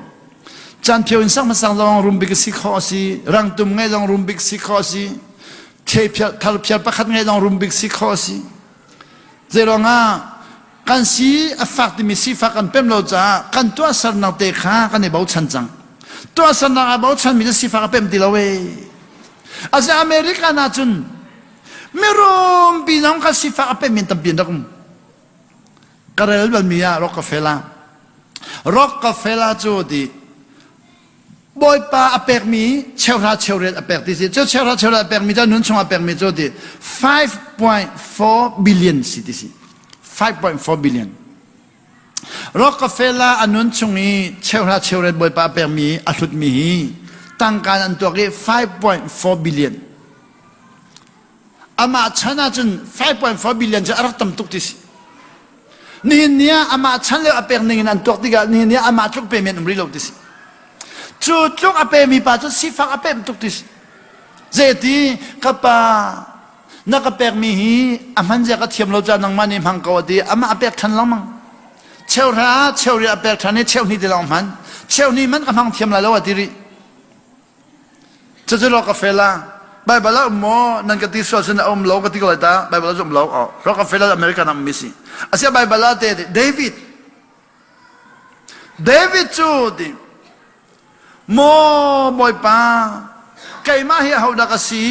จันเพียวอินสังมาสังลองรุมบิกสิขอสิรังตุมไงลองรุมบิกสิขอสิเทพิทาลพิประคัดไงลองรุมบิกสิขอสิเจรองากันสิฝากที่มีสิฝากกันเป็นเราจ้ากันตัวสารนักเตะขากันในบ่าวชันจังตัวสารนักบ่าวชันมีสิฝากเป็นตีละเวอาศัยอเมริกาน่าจุนไม่รุมปีน้องกันสิฝากเป็นมีตั้งปีนักกระเรลบันมีอะร็อกเฟล่าจูดีบอยปาอเปกมีเชลราเชลเรตอเปกที่สิเจ้าเชลราเชลเรตอเปกมีเจ้านุ่นชงอเปกมีเจ้าที่5.4 billionสิที่สิ5.4 billion ร็อกเฟล่าอันนุ่นชงนี้เชลราเชลเรตบอยปาอเปกมีอัตุดมีตั้งการอันตัวนี้5.4 billion อามาชนะจน5.4 billion จะรักตั้มตุกที่สินี่เนี่ยอามาชันเลยอเปกนี่อันตัวที่กันนี่เนี่ยอามาทุกเปย์เมนต์รีโหลดที่สิจุดลุกอเปมีปัจจุสิฟักอเปมตุกติสเจดีกับปานักอเปมีฮีอามันจะก็เทียมเราจะนั่งมันในพังกอดีอามาอเปกทันละมั้งเชลราเชลรีอเปกทันนี่เชลนี่เดียวมันเชลนี่มันก็พังเทียมละแล้วว่าดีริจะรอกาแฟละใบบลาหมอนั่นก็ที่ส่วนอมโลก็ที่ก็เลยตาใบบลาจมโลอ๋อรอกาแฟละอเมริกันนั่งมิสิอาเซียใบบลาเดวิดจูดิโมบอยปาไก่มาเฮียเขาดักสี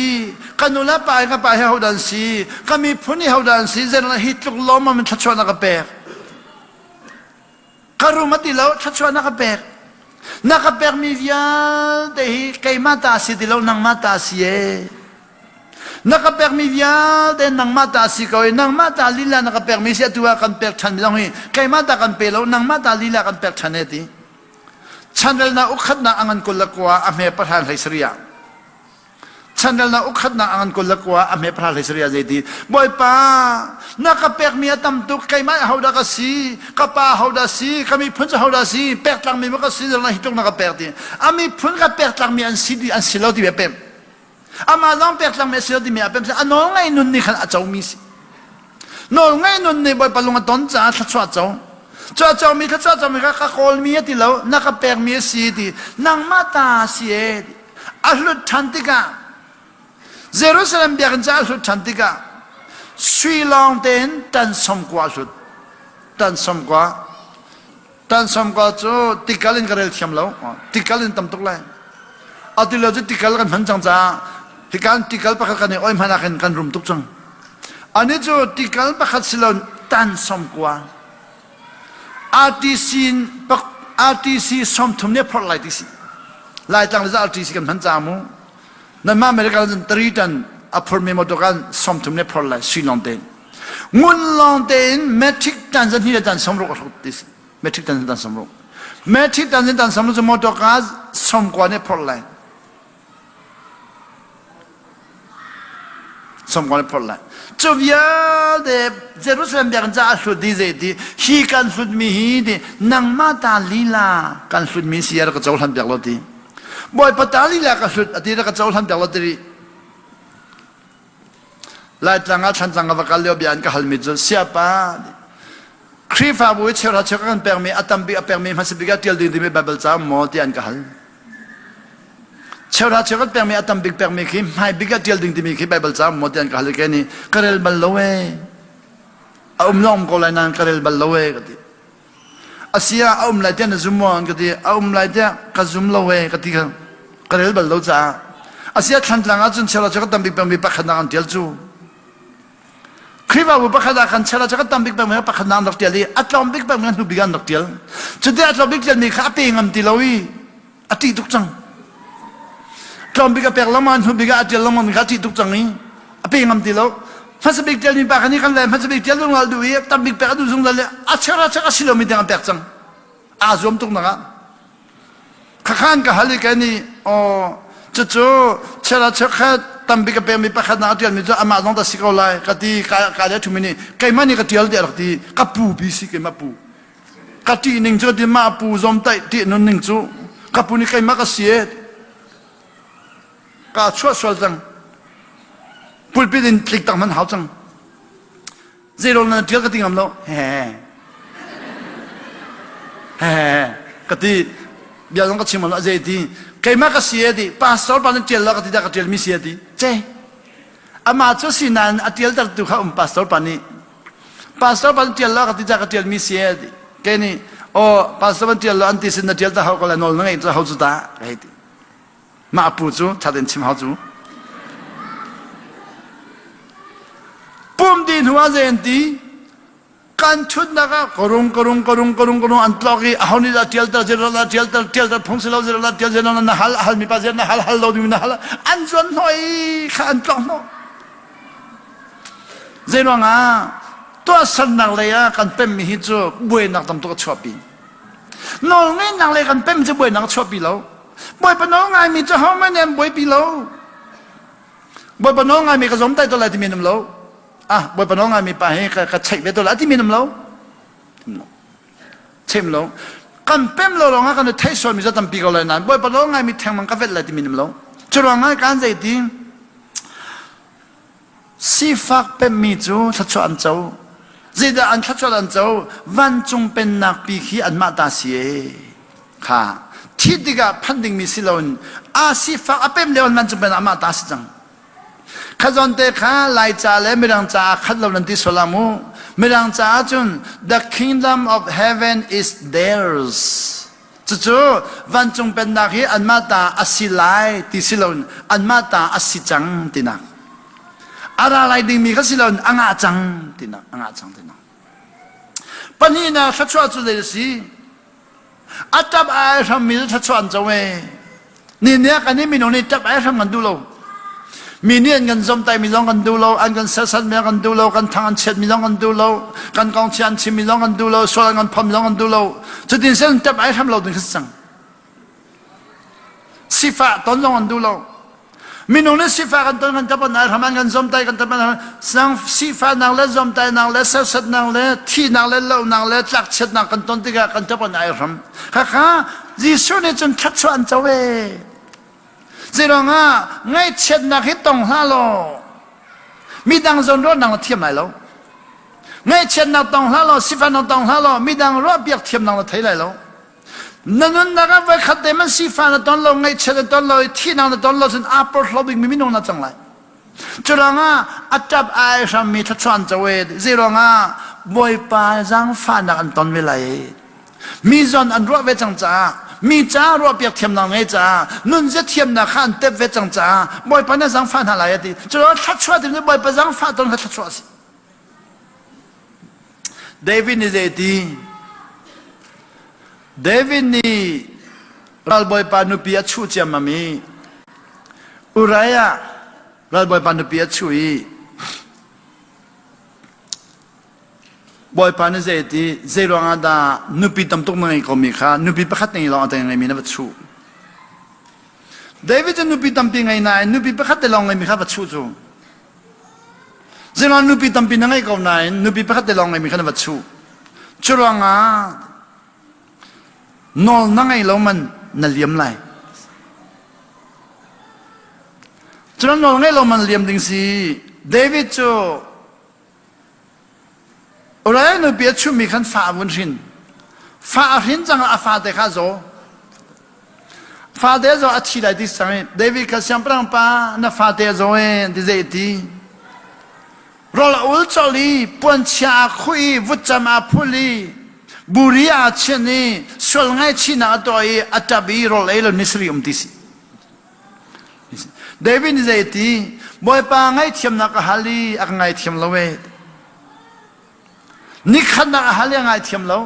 กันนุละไปก็ไปเฮียเขาดันสีก็มีผู้นี้เขาดันสีเจนละฮิตลุกล้อมมันทัชวนักเปกการุมาติแล้วทัชวนักเปกนักเปกมีวิญญาณแต่ไก่มาตาสีติแล้วนางมาตาสีนักเปกมีวิญญาณแต่นางมาตาสีก็นางมาตาลีลานักเปกมีเสียตัวกันเปกฉันไม่ต้องให้ไก่มาตากันเปแล้วนางมาตาลีลากันเปกฉันเนี่ยทีฉันเดลนาอุคัดนาอังกุลกัวอเมประธานไฮสเรียฉันเดลนาอุคัดนาอังกุลกัวอเมประธานไฮสเรียใจดีบ่อยป้านักเปกมีตั้มตุกไก่ไม้เฮาดักสีกป้าเฮาดักสีก็มีพุ่นจะเฮาดักสีเปกหลังมีมันก็สีเดลนาฮิตุกนักเปกดีอามีพุ่นกับเปกหลังมีอันสีดีอันสิลดีแบบอามาลองเปกหลังมีสิลดีมีแบบอันน้องไงนุ่นนี่ขันอาเจ้ามีสิน้องไงนุ่นนี่บ่อยป้าลงมาต้นจ้าทัดชัวเจ้าเจ้ามีข้าเจ้ามีข้าโคลมีที่เรานักเปกมีสีดีนางมาตาสีอัลลุชันติกาเยรูซาเล็มเบียกันจะอัลลุชันติกาสุยลองเต็นตันสมกว่าสุดตันสมกว่าจูติกาลินกระเรลเทียมเราติกาลินตั้มตุกเลยเอาที่เราจะติกาลกันพันจังจ้าที่การติกาลประคันเนี่ยอ้อยมันนักกันรุมตุกจังอันนี้จูติกาลประคันสิเราตันสมกว่าRTC สมทุนเนี่ยพอไล่ที่สิไล่ตั้งแต่ RTC กันพันจามูนั่นมาอเมริกาจะตรีตันอัพพอร์เมมตัวกันสมทุนเนี่ยพอไล่สุยลองเตนงุนลองเตนเมทริกตันจะที่จะตันสมรุกที่สิเมทริกตันจะตันสมรุกจะมอตัวกันสมกว่าเนี่ยพอไล่ส สมกันพอละจูบยาเดเจรุสเลมเบียกันจะสุดดีเจดีฮีกันสุดมีฮีดีนังมาตาลีลากันสุดมีเสียร์ก็จะทันเบียกลดีบ่อยปตาลีลากันสุดอดีตก็จะทันเบียกลดีลายจังอาชันจังกับกัลเลวเบียนก็ฮัลมิจุเสียป้าครีฟาบุยเชื่อเชื่อกันเปรมีอัตตัมบีอัเปรมีมาสิบิกาเทียลดีดีมีบับเบิลจ้าหมอที่อันก็ฮัลเชื่อกันเปรมีอัตตัมบีเปรมีคิมให้บิกาเทียลดีดีมีคิบับเบิลจ้าหมอที่อันก็ฮัลแค่นี้กระเรลบัลโลเวน้องก็เลยนั่งกระเรลบัลโลเวก็ดีอาเซียลายเทียนซุมมอนก็ดีลายเทียก็ซุมโลเวก็ดีกระเรลบัลโลจ้าอาเซียทันหลังอาจุนเชื่อกันตัมบีเปรมีปักขนาดเทียลจูครีบว่าบุปผาดากันเชื่อจะก็ตั้มบิ๊กแบบนี้ปักขนาดนักเตียลีอัตลอมบิ๊กแบบนี้หูบิกันนักเตียลจุดเดียอัตลอมบิ๊กเตียลมีข้าเปงอัมติลาวีอัติทุกจังอัตลอมบิ๊กเปงละมันหูบิกันอัติละมันข้าติทุกจังนี้เปงอัมติลาวพัสบิกเตียลมีปักนี้กันเลยพัสบิกเตียลลงมาดูยี่ตั้มบิ๊กเปงดูซุงเลยอัตเชื่อจะก็สิลมีเดียงเปกจังอาซอมทุกนักข้าขันก็ฮัลลิกันนี่โอ้จู่เชื่อจะก็ตั้มบิ๊กเปงมีปักขนาดเตียลมีจะอามาต้องตัดสิกเอาเลยกติการเลี้ยงทุ่มนี้ใครมันนี่กติลเดียร์กติกับปูบิสิใครมาปูกติหนึ่งจู่ที่มาปูซอมไตที่นั่นหนึ่งจู่กับปูนี่ใครมาก็เสียก็ชั่วส่วนจังปูปีดินคลิกตั้งมันหาจังเจโรนันเดียร์กติงามโลเฮ้กติเบียร์ต้องก็ชิมมันละเจดีใครมาก็เสียดีป้าสอนป้าเนี่ยเจลแล้วก็ที่ได้ก็เจลมีเสียดีเจ้อามาช่วยสินันอาเจลตัดตัวเขาป้าสอนป้านี่ป้าสอนป้าเจลแล้วก็ที่ได้ก็เจลมีเสียดีแค่นี้โอ้ป้าสอนเจลแล้วอันที่สินเจลแต่เขาก็เลยนอนนั่งเองจะเขาจุดตาไอ้ที่มาปูจูชาเดินชิมเขาจูปุ่มดินหัวเจนตีกันชุดนะคะกรุงอันตรอกอีอาหนิลาเทียลตาเจริญลาเทียลตาพงศิลาเจริญลาเทียลเจริญนะฮัลมีปัจเจนะฮัลเราดูนะฮัลอันส่วนหน่อยข้าอันตรอกเนาะเจริญตัวสันนักเลยกันเป็นมิหิจูบวยนักตำตัวชอบปีนองเงี้ยนักเลยกันเป็นจะบวยนักชอบปีแล้วบวยปนองไงมีจะห้องไม่เนี่ยบวยปีแล้วบวยปนองไงมีกระสมใจตัวอะไรที่มีน้ำแล้วบอยปนองไงมีไปให้กระเช็คไปตัวละที่มีน้ำเล้าเช่นเล้ากันเป็นเราลองกันเทสโซมีจะทำปีกอะไรนั้นบอยปนองไงมีแทงมันก็เวทอะไรที่มีน้ำเล้าจุดลองไงการใจดีสีฟักเป็นมีจูทัชอันเจ้าจีดอันทัชอันเจ้าวันจงเป็นนักปีขีอันมาตาเสียค่ะที่ดีกับพันดิ่งมีสิลอนสีฟักเป็นเลี้ยวันจงเป็นอันมาตาสิจังข้าจนเตะข้าไล่จ่าเลยไม่รังจ่าขัดเรานันทิสลามูไม่รังจ่าจุน the kingdom of heaven is theirs จู่ๆวันจงเป็นนักที่อันมาตาอสิไลติสิลอนอันมาตาอสิจังตินักอะไรดิ่งมีก็สิลอนอังอาจังตินักอังอาจังตินักปัญหาน่ะชัดชัวร์จุดเลยสิอัตบไอ้ทำมีชัดชัวร์จังเว้นี่เนี่ยกันนี้มีโน่นนี่จับไอ้ทำกันดูเรามีเนี่ยกันสมใจมีน้องกันดูเราอันกันเสสันมีกันดูเรากันทางเช็ดมีน้องกันดูเรากันกองเชียนชิมีน้องกันดูเราส่วนกันพอมีน้องกันดูเราจุดที่เส้นจับไอ้ทำเราถึงขึ้นสั่งสิฟ้าตอนน้องกันดูเรามีน้องเนี่ยสิฟ้ากันตอนกันจับปัญหาทำกันสมใจกันจับปัญหาสั่งสิฟ้านางเล่สมใจนางเล่เสสันนางเล่ที่นางเล่เล่านางเล่จักเช็ดนางกันตอนที่กันจับปัญหาทำข้าจีสุเนี่ยจนชัดชวนเจ้าเว่เจริญไงเช็ดนักฮิตตงฮาโลมีดังจนรถนังเทียมไหนแล้วไงเช็ดนักตงฮาโลสิฟันนักตงฮาโลมีดังรถเบียกเทียมนังไทยไหนแล้วนั่นนักไว้ขัดเดมันสิฟันนักตงโลไงเช็ดนักตงโลที่นังนักตงโลจนอาปอร์ลบิกมีนงนักจังไรเจริญอัจฉริยะมีทัศน์จะเวดเจริญบอยปาจังฟันนักอันตนเวลัยมีจนอันรถเวจังจ้ามีจ้ารวบเปียกเทียมนางไงจ้านุ่นจะเทียมนาขันเต็มเวจังจ้าบอยปานนังฟันอะไรดีจะรอทัดชัวที่นี่บอยปานนังฟันตอนทัดชัวสิเดวิดนี่เจดีเดวิดนี่รัลบอยปานุปียชูเจียมามีอุไรอะรัลบอยปานุปียชูอีบอยปานเจดีเจรองอาดานุปีตำตุกนังไงก็มีค่ะนุปีประคัตนี่เราอันแต่ยังไงมีนะวัชชูเดวิดจะนุปีตำปีไงนายนุปีประคัตแต่ลองไงมีค่ะวัชชูจู Zina nupi tampi nangai kau nain nupi pakat delong ngai mi kana bachu churanga nol nangai lo man na liam lai churang nol ngai lo man liam ding si David cho orai nupi chu mi khan fa bun shin fa hin chang a fa de kha zo fa de zo a chi lai di sang David ka siam prang pa na fa de zo en di ze ti rola ul choli pon cha khui vuchama phuli buria cheni sol ngai china toi atabi rol elo nisri umtisi David ni zaiti boy pa ngai thiam na ka hali ak ngai thiam lowe ni khan na hali ngai thiam lo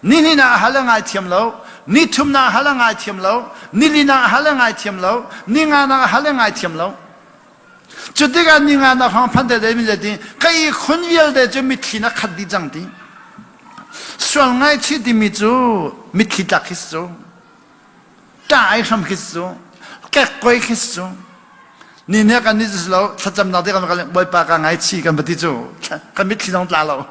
ni na hali ngai thiam lo ni thum na hali ngai thiam lo ni li na hali ngai thiam lo ni nga na hali ngai thiam lo 주대가 니가 나 황판대 되면서디 그이 혼위얼대 좀 미치나 카디장디 수왕아이 치디미주 미치다키스 다이 함키스 깨꼬이키스 니네가 니즈로 사점 나대가 말래 뭐빠가 아이 치가 버티죠 그 미치당 달로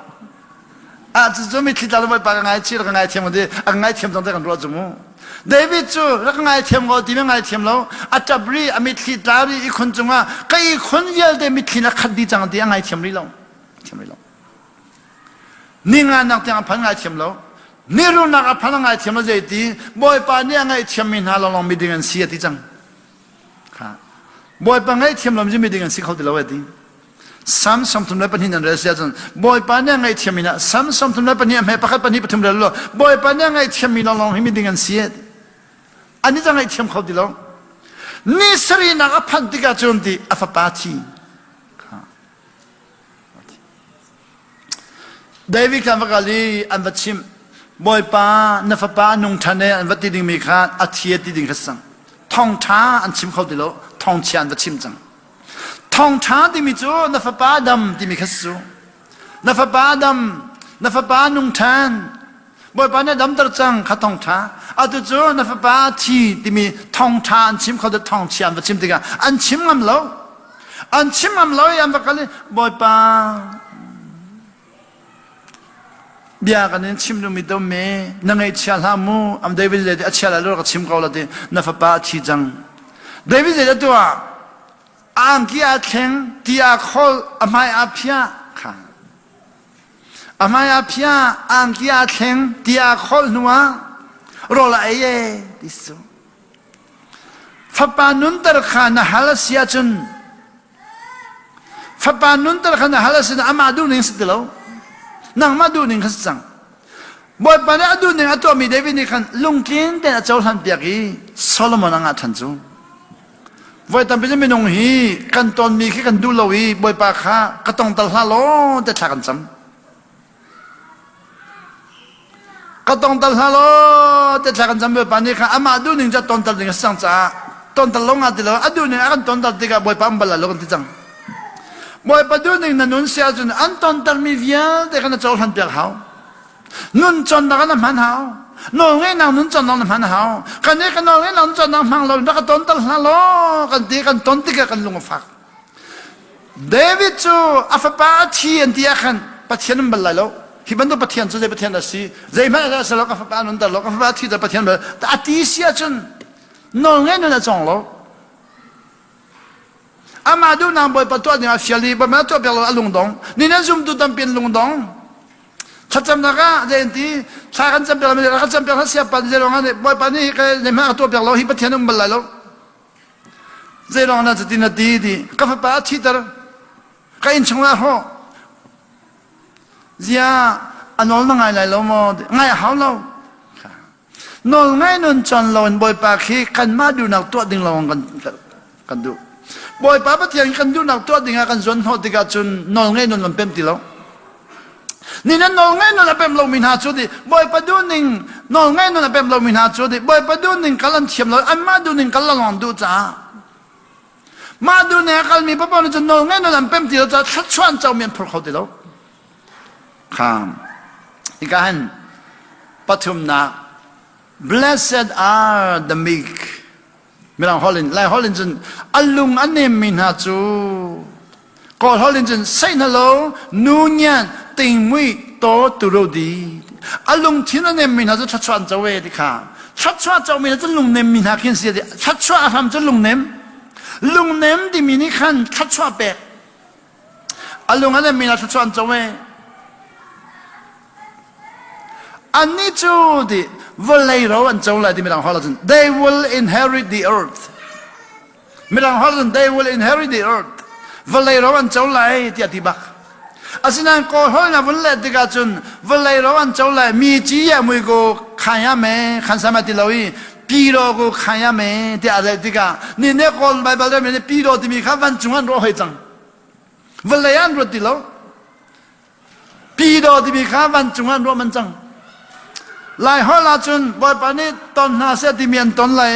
아 좀 미치다로 뭐빠가 아이 치가 아이 팀인데 아이 팀 정도가 놀아주고 David chu rakangai thiam go dimengai thiam lo atabri amithi tari I khunchunga kai khunjel de mithina khaddi chang de ngai thiam ri lo ninga nak tang phangai thiam lo niru nak phangai thiam je ti boy pa ne ngai thiam min ha long mi dingan si ti chang kha boy pa ngai thiam lom ji mi dingan si khau de lo ti sam tum na panin an resya jan boy pa ne ngai thiam mina sam tum na panin me pakhat pani pathum lo boy pa ne ngai thiam min long mi dingan si 아니 장에 참 거들어 니 소리 나가 판디가 좋은데 아파 파티 데이비 감가리 안바침 뭐이빠 나파빠 농탄에 안바티딩 미카 아티에티딩 했상 통타 안침 거들어 통치 안바침장 통타 디미죠 나파빠 담 디미카스 나파빠 농탄 뭐이빠네 담더장 가통타 아두죠 나파바 티 디미 통타 안침 거들 통치 안 받침디가 안침감로 양박갈리 뭐이빠 비아가는 침룸이 도메 너의 치알하무 암 데빌레디 아치알로가 침가올라디 나파바 티장 데빌레디 도와 안기아탱 디아콜 아마이 아피아 안기아탱 디아콜 누아 rola aye diso fapanun tarkhana halasiatun halasin amadu ning sidlo nang madu ning khasang boy pana adu ning atomi devi ni khan lungkin te achol han piaki solomon anga thanju boy tam bijemi nong hi kan ton mi khi kan du lowi boy pa kha katong tal halo te thakan cham katong tal halo te thakan jambe pani kha ama adu ning ja ton tal ning sang cha ton tal longa dilo adu ning akan ton tal tiga boy pambala lo kan tijang boy padu ning na nun sia jun an ton tal mi via te kana chol han per hao nun chon da kana man hao no nge nang nun chon nang man hao kan ne kan no nge nang chon nang mang lo da ka ton tal halo kan ti kan ton tiga kan lunga fa David chu afapa thi an dia khan pathian balalo Hibando patian so patian si zai ma da sa loka fa nun da loka fa ti da patian ba ta atisia chun no ngai no na chong lo amadu na boy patwa ni afiali ba ma to belo alung dong ni na zum du dam pin lung dong chacham na ga zenti sa kan cham belo ka cham belo sia pa zero ngane boy pa ni ka ne ma to belo hi patian um balalo zero na ti na di ka fa pa ti dar ka in chunga ho Zia anol na ngai lai lo mo ngai hao lo nol ngai nun chon lo boy pa khi kan ma du nak to ding lo kan du boy pa pa tiang kan du nak to ding kan zon ho diga chun nol ngai nun lam pem ti lo ni na nol ngai nun pem lo min ha chu di boy pa du ning nol ngai nun pem lo min ha chu di boy pa du ning kalan thiam lo an ma du ning kalan long du cha ma du ne kal mi pa pa chun nol ngai nun pem ti lo cha chat chuan chau mian phur kho di lo Come. Ikahan patumna. Blessed are the meek. Mirang holin, lai holin jun alung anem min ha chu. ก็ฮอลินจันใส่นโลนูเนียนติงมุยโตตุโรดีอาลุงที่นั่นเนี่ยมีน่าจะชัดชวนเจ้าเวดิค่ะชัดชวนเจ้ามีน่าจะลุงเนมมีนักเขียนเสียดิชัดชวนทำจะลุงเนมที่มีนี่ขันชัดชวนเปะอาลุงอันนี้มีน่าชัดชวนเจ้าเวอันนี้จูดิวันเลยเราอันเจ้าเลยที่มีรังฮอลลัน they will inherit the earth มีรังฮอลลัน they will inherit the earth วันเลยเราอันเจ้าเลยที่อธิบักอาศัยนั้นก็ฮอลลันวันเลยที่กาจุนวันเลยเราอันเจ้าเลยมีจียามวยก็ขายามขันสมาติลอยปีโรก็ขายามที่อะไรที่กานี่เนี่ยคนไบเบิลเนี่ยปีโรที่มีข้าวันจุงรอให้จังวันเลยอันรถติลปีโรที่มีข้าวันจุงรอมันจังลายฮอลลาจุนบอยปานี่ตอนนาเสียที่มีอันตอนเลย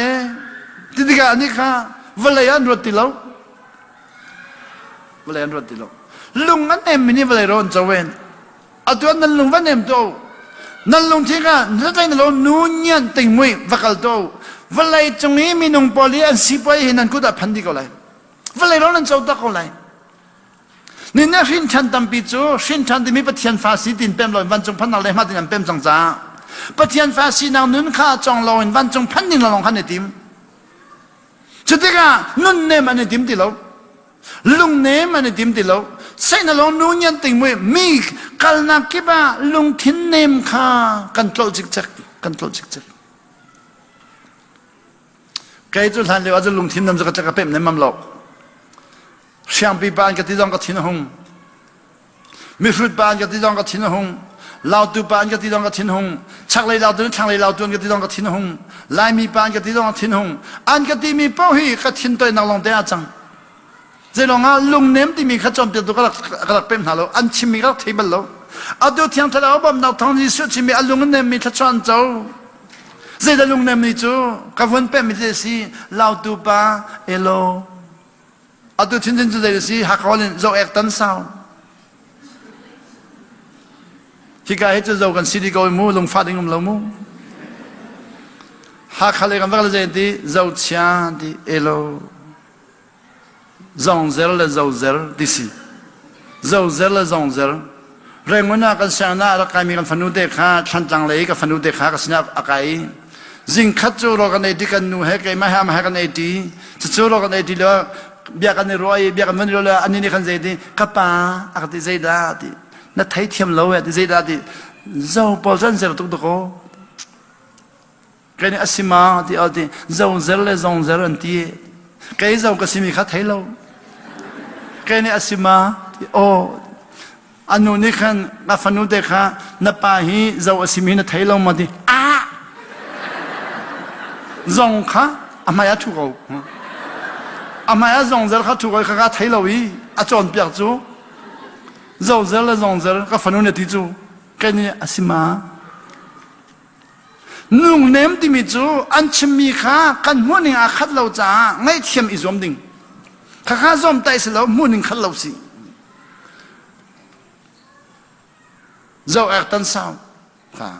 ที่ดิกาอันนี้ค่ะวันเลยอันรถติลวันเลยอันรถติลลุงอันเอ็มมินี่วันเลยร้อนจะเว้นอัตัวนั้นลุงวันเอ็มโตนั่นลุงที่ค่ะนั่นใจนั่นลุงนูเนียนติงมวยวักลโตวันเลยจงนี้มีนุ่งปอลีอันสิบไปเห็นนั่นกูได้พันดีก็เลยวันเลยร้อนนั่นเจ้าตะก็เลยนี่เนี่ยชินชันตั้มปีจูชินชันที่มีปะเทียนฟ้าสีดินเต็มเลยวันจงพันอะไรมาที่นั่นเต็มจังจ้าปะเทียนฟ้าสีนางนุนข้าจองลอยวันจงพันนิ่งลองขันในทีมจุดที่ก้านุนเนมันในทีมที่เราลุงเนมันในทีมที่เราใส่นลงนูยันติงมวยมีกัลนักกิบะลุงทินเนมข้ากันโตจิกจักใครจุดทันเลยว่าจะลุงทินนำจะกระจักเป็นในมัมหลอกเชียงปีบานกับที่ดองกับทินหงมีfruitบานกับที่ดองกับทินหงลาวตูปานกับที่ดองกับทินหงชักเลยลาวตูชักเลยลาวตูกับที่ดองกับทินหงลายมีปานกับที่ดองกับทินหงอันกับที่มีป้อฮีกับทินตัวนักลงเตะจังเจ้าลงอ่ะลุงเนมที่มีขจรเปียตัวก็รักเป็นหาโลอันชิมีก็ที่บัลโลอันดูที่อันทะเลาะบ่มนักท่องที่สุดชิมีอันลุงเนมมีขจรเจ้าเจ้าลุงเนมนี่จูกับวันเป็นมีเจสีลาวตูปาเอโลอันดูชินจินเจสีฮักฮอลินโจเอกตันซาวที่กายจะโจกันสิริโกยมูลงฟาดิงมลมูฮักฮาเลกันว่าจะดีโจเชียดีเอโลzonzer le zonzer disi zonzer le zonzer rengona kan sana ra kai mi kan fanu de kha chan chang le ka fanu de kha ka sna akai jing khat chu ro kan edi kan nu he kai ma ha ma kan edi chu ro kan edi lo bia kan roi bia kan man lo ani ni kan ze di ka pa akati ze da di na thai thiam lo ya di ze da di zo pol zan zer tu ko kai ni asima di adi zonzer le zonzer anti kai zo ka simi kha thai lo kai ni asima o anu ni khan na fanu de kha na pa hi zo asimi na thai lo ma di a zong kha amaya thu ko amaya zong zer kha thu ko kha thai lo wi a chon piak chu zo zer la zong zer ka fanu ne ti chu kai ni asima nung nem ti mi chu an chimi kha kan mu ni a khat lo cha ngai thiam i zom dingข้าซอมไตสิแล้วมุ่งขัดเราสิเจ้าเอกตันสาวค่ะ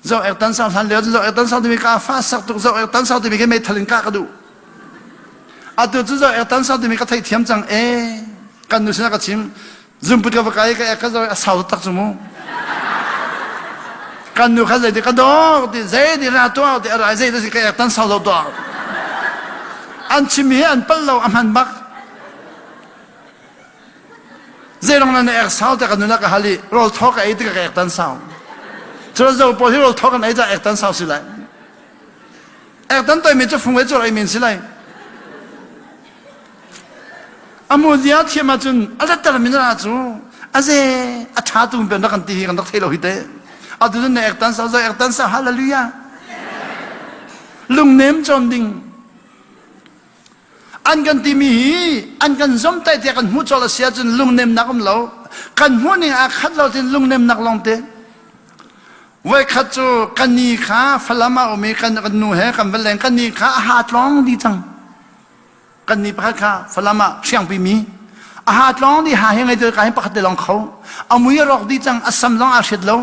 เจ้าเอกตันสาวทันเลี้ยวเจ้าเอกตันสาวที่มีการฟ้าสักตุกเจ้าเอกตันสาวที่มีแค่ไม่ทะเลนกากระดูอาตัวเจ้าเอกตันสาวที่มีกระไทยเทียมจังกันดูสินะกระชิมจุ่มปุดกับกายก็เอกก็เจ้าสาวตักสมุกันดูข้าใจดีกระโดดดีใจดีน่าตัวดีอะไรใจดีสิก็เอกตันสาวเราตัวอันชิมีอันเปิลเราอันมันบักเจ้าลงนั่นเอกสาวแต่กันนู่นก็ฮัลลีโรลทอกไอ้ที่ก็เอกตันสาวส่วนเจ้าพอที่โรลทอกกันไอ้จะเอกตันสาวสิเลยเอกตันตัวมีจะฟุ้งไว้จะอะไรมีสิเลยอามูเดียเทียมมาจนอะไรแต่ละมินน่าจูอาเจอาชาตุนเป็นนักกันตีกันนักเทโลหิตเตอาดูนั่นเอกตันสาวจะเอกตันสาวฮาเลลูยาลุงเนมจอมดิงอันกันที่มีอันกันสมใจที่กันหูจอลเสียจนลุงเนมนักเรากันหูนี่อาคัดเราจนลุงเนมนักลองเตไว้ขัดจูกันนี่ขาฟลามาอเมกันกันนูเฮกันเวลงกันนี่ขาอาหารร้องดีจังกันนี่พระขาฟลามาเชียงปีมีอาหารร้องดีหายังไงเจอการให้ปกติลองเขาเอามือรอกดีจังอัศมร้องอาเฉดเรา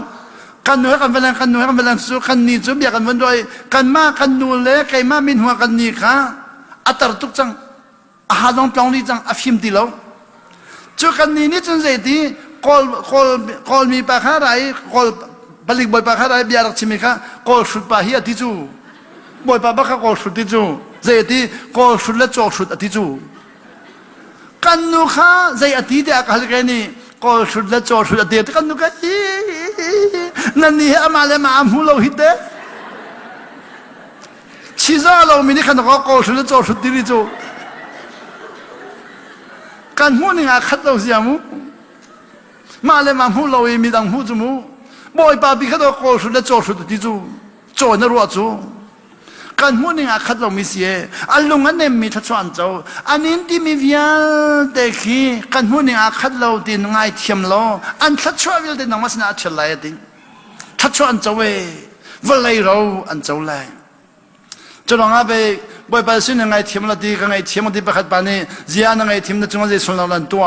กันนูกันเวลงกันนูกันเวลงจูกันนี่จูเบียกันวันด้วยกันมากันนูเล่ไก่มามินหัวกันนี่ขาอัตรตุกจังอาหารร้องปลองดีจังอาฟิมตีเรา จุกันนี้จนเสียทีกอลมีปากอะไรกอลผลิตบอยปากอะไรบิอารักชิมิค่ะกอลสุดปาฮีอติจูบอยปากบ้ากอลสุดติจูเสียทีกอลสุดและโจสุดอติจูกันนุค่ะเสียทีเดียกฮัลกันนี่กอลสุดและโจสุดอติกันนุค่ะนั่นนี่อามาเลมาอามูโลหิตเดชิซาเรามินิขันก็กอลสุดและโจสุดติริจูกันหูนี่อาขัดเราเสียมูมาเลมาหูเราเอมีดังหูจมูบอยปาบิขัดก็สุดและโจสุดติจูโจนรัวจูกันหูนี่อาขัดเรามีเสียอันลุงอันเนี่ยมีทัศน์เจ้าอันนี้ที่มีวิญญาณเด็กขี้กันหูนี่อาขัดเราดินง่ายเทียมเราอันทัศน์วิลดินน้องมาสนาเฉลยดิทัศน์เจ้าเววลัยเราอันเจ้าเลยจะลองเอาไปบอยปาสินง่ายเทียมเราดีกันง่ายเทียมดีประคัดปานี่เจียนง่ายเทียมนั่นจงจะส่วนเราลันตัว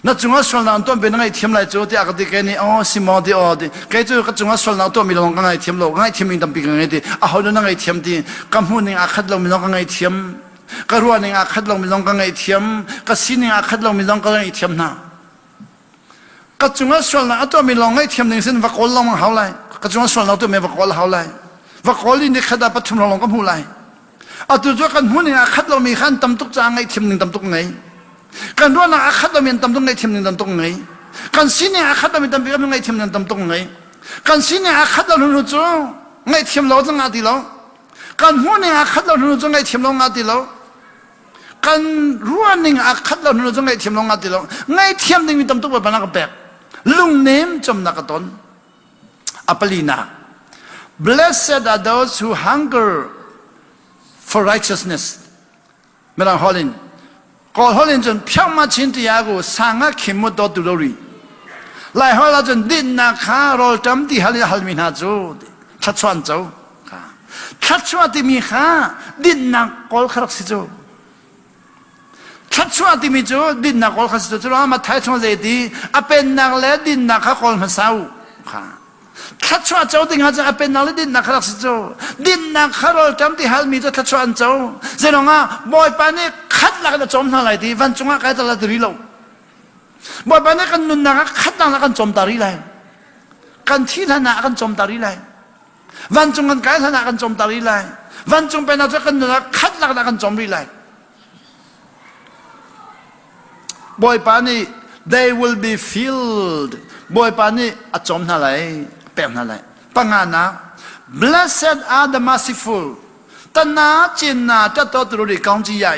นั่นจงส่วนเราตัวเป็นง่ายเทียมไรจูที่อากาศแค่นี้อ๋อสิมอดีอ๋อดีแค่จูก็จงส่วนเราตัวมีลงง่ายเทียมโลง่ายเทียมมีตั้งปีกันง่ายดีอ่ะเขาดูง่ายเทียมดีกำหูนี่อาคัดเรามีลงง่ายเทียมกรัวนี่อาคัดเรามีลงง่ายเทียมกสินนี่อาคัดเรามีลงง่ายเทียมนะก็จงส่วนเราตัวมีลงง่ายเทียมหนึ่งสิ้นวักอลลงมาเขาเลยก็จงส่วนเราตัวมีวักอลเขาเลยวักอลนี่ขดาปัจจุบันลงกับหูเลยเอาตัวจุกันหูนี่อาคัดเรามีขั้นตำตุกจางง่ายเทียมหนึ่งตำตุกไงกันรู้นะอาคัดเรามีตำตุกง่ายเทียมหนึ่งตำตุกไงกันสินนี่อาคัดเรามีตำปีกับง่ายเทียมหนึ่งตำตุกไงกันสินนี่อาคัดเราหนุ่มจูง่ายเทียมเราต้องงาดีเรากันหูนี่อาคัดเราหนุ่มจูง่ายเทียมเรางาดีเรากันรู้นี่อาคัดเราหนุ่มจูง่ายเทียมเรางาดีเราง่ายเทียมหนึ่งมีตำตุกแบบนักแบบลุงเนมจมนักตนอัปลีนา Blessed are those who hunger for righteousness ไม่ต้องฮอลินก็ฮอลินจนเพียงมาชินที่ยากูสังฆขิมมุดตัวดุรีไล่ฮอลจนดินนักข้ารอจำที่ฮัลมินาจูทัดชวนจูทัดชวนที่มีข้าดินนักกอลครักสิจูทัดชวนที่มีจูดินนักกอลครักสิจูจูเรามาไทยชวนเจดีอาเป็นนักเล่ดินนักข้ากอลมาเศร้าทัดชวนเจ้าดิ่งอาจจะเป็นนักเล่ดินนักครักสิจูดินนักข้ารอจำที่ฮัลมีจูทัดชวนเจ้าเจนงาบอยปานี่ขัดหลักจะจมอะไรดีวันจงอาใครจะละดริโลบอยปานี่กันนุนนักขัดหลักกันจมตารีเลยกันที่ละนักกันจมตารีเลยวันจงกันใครละนักกันจมตารีเลยวันจงเป็นอาจจะกันนุนนักขัดหลักกันจมรีเลยบอยปานี่ they will be filled บอยปานี่อาจมอะไรเต็มอะไรปังงานะ blessed are the merciful ตนาจินนาจะตัวตุริกองจีใหญ่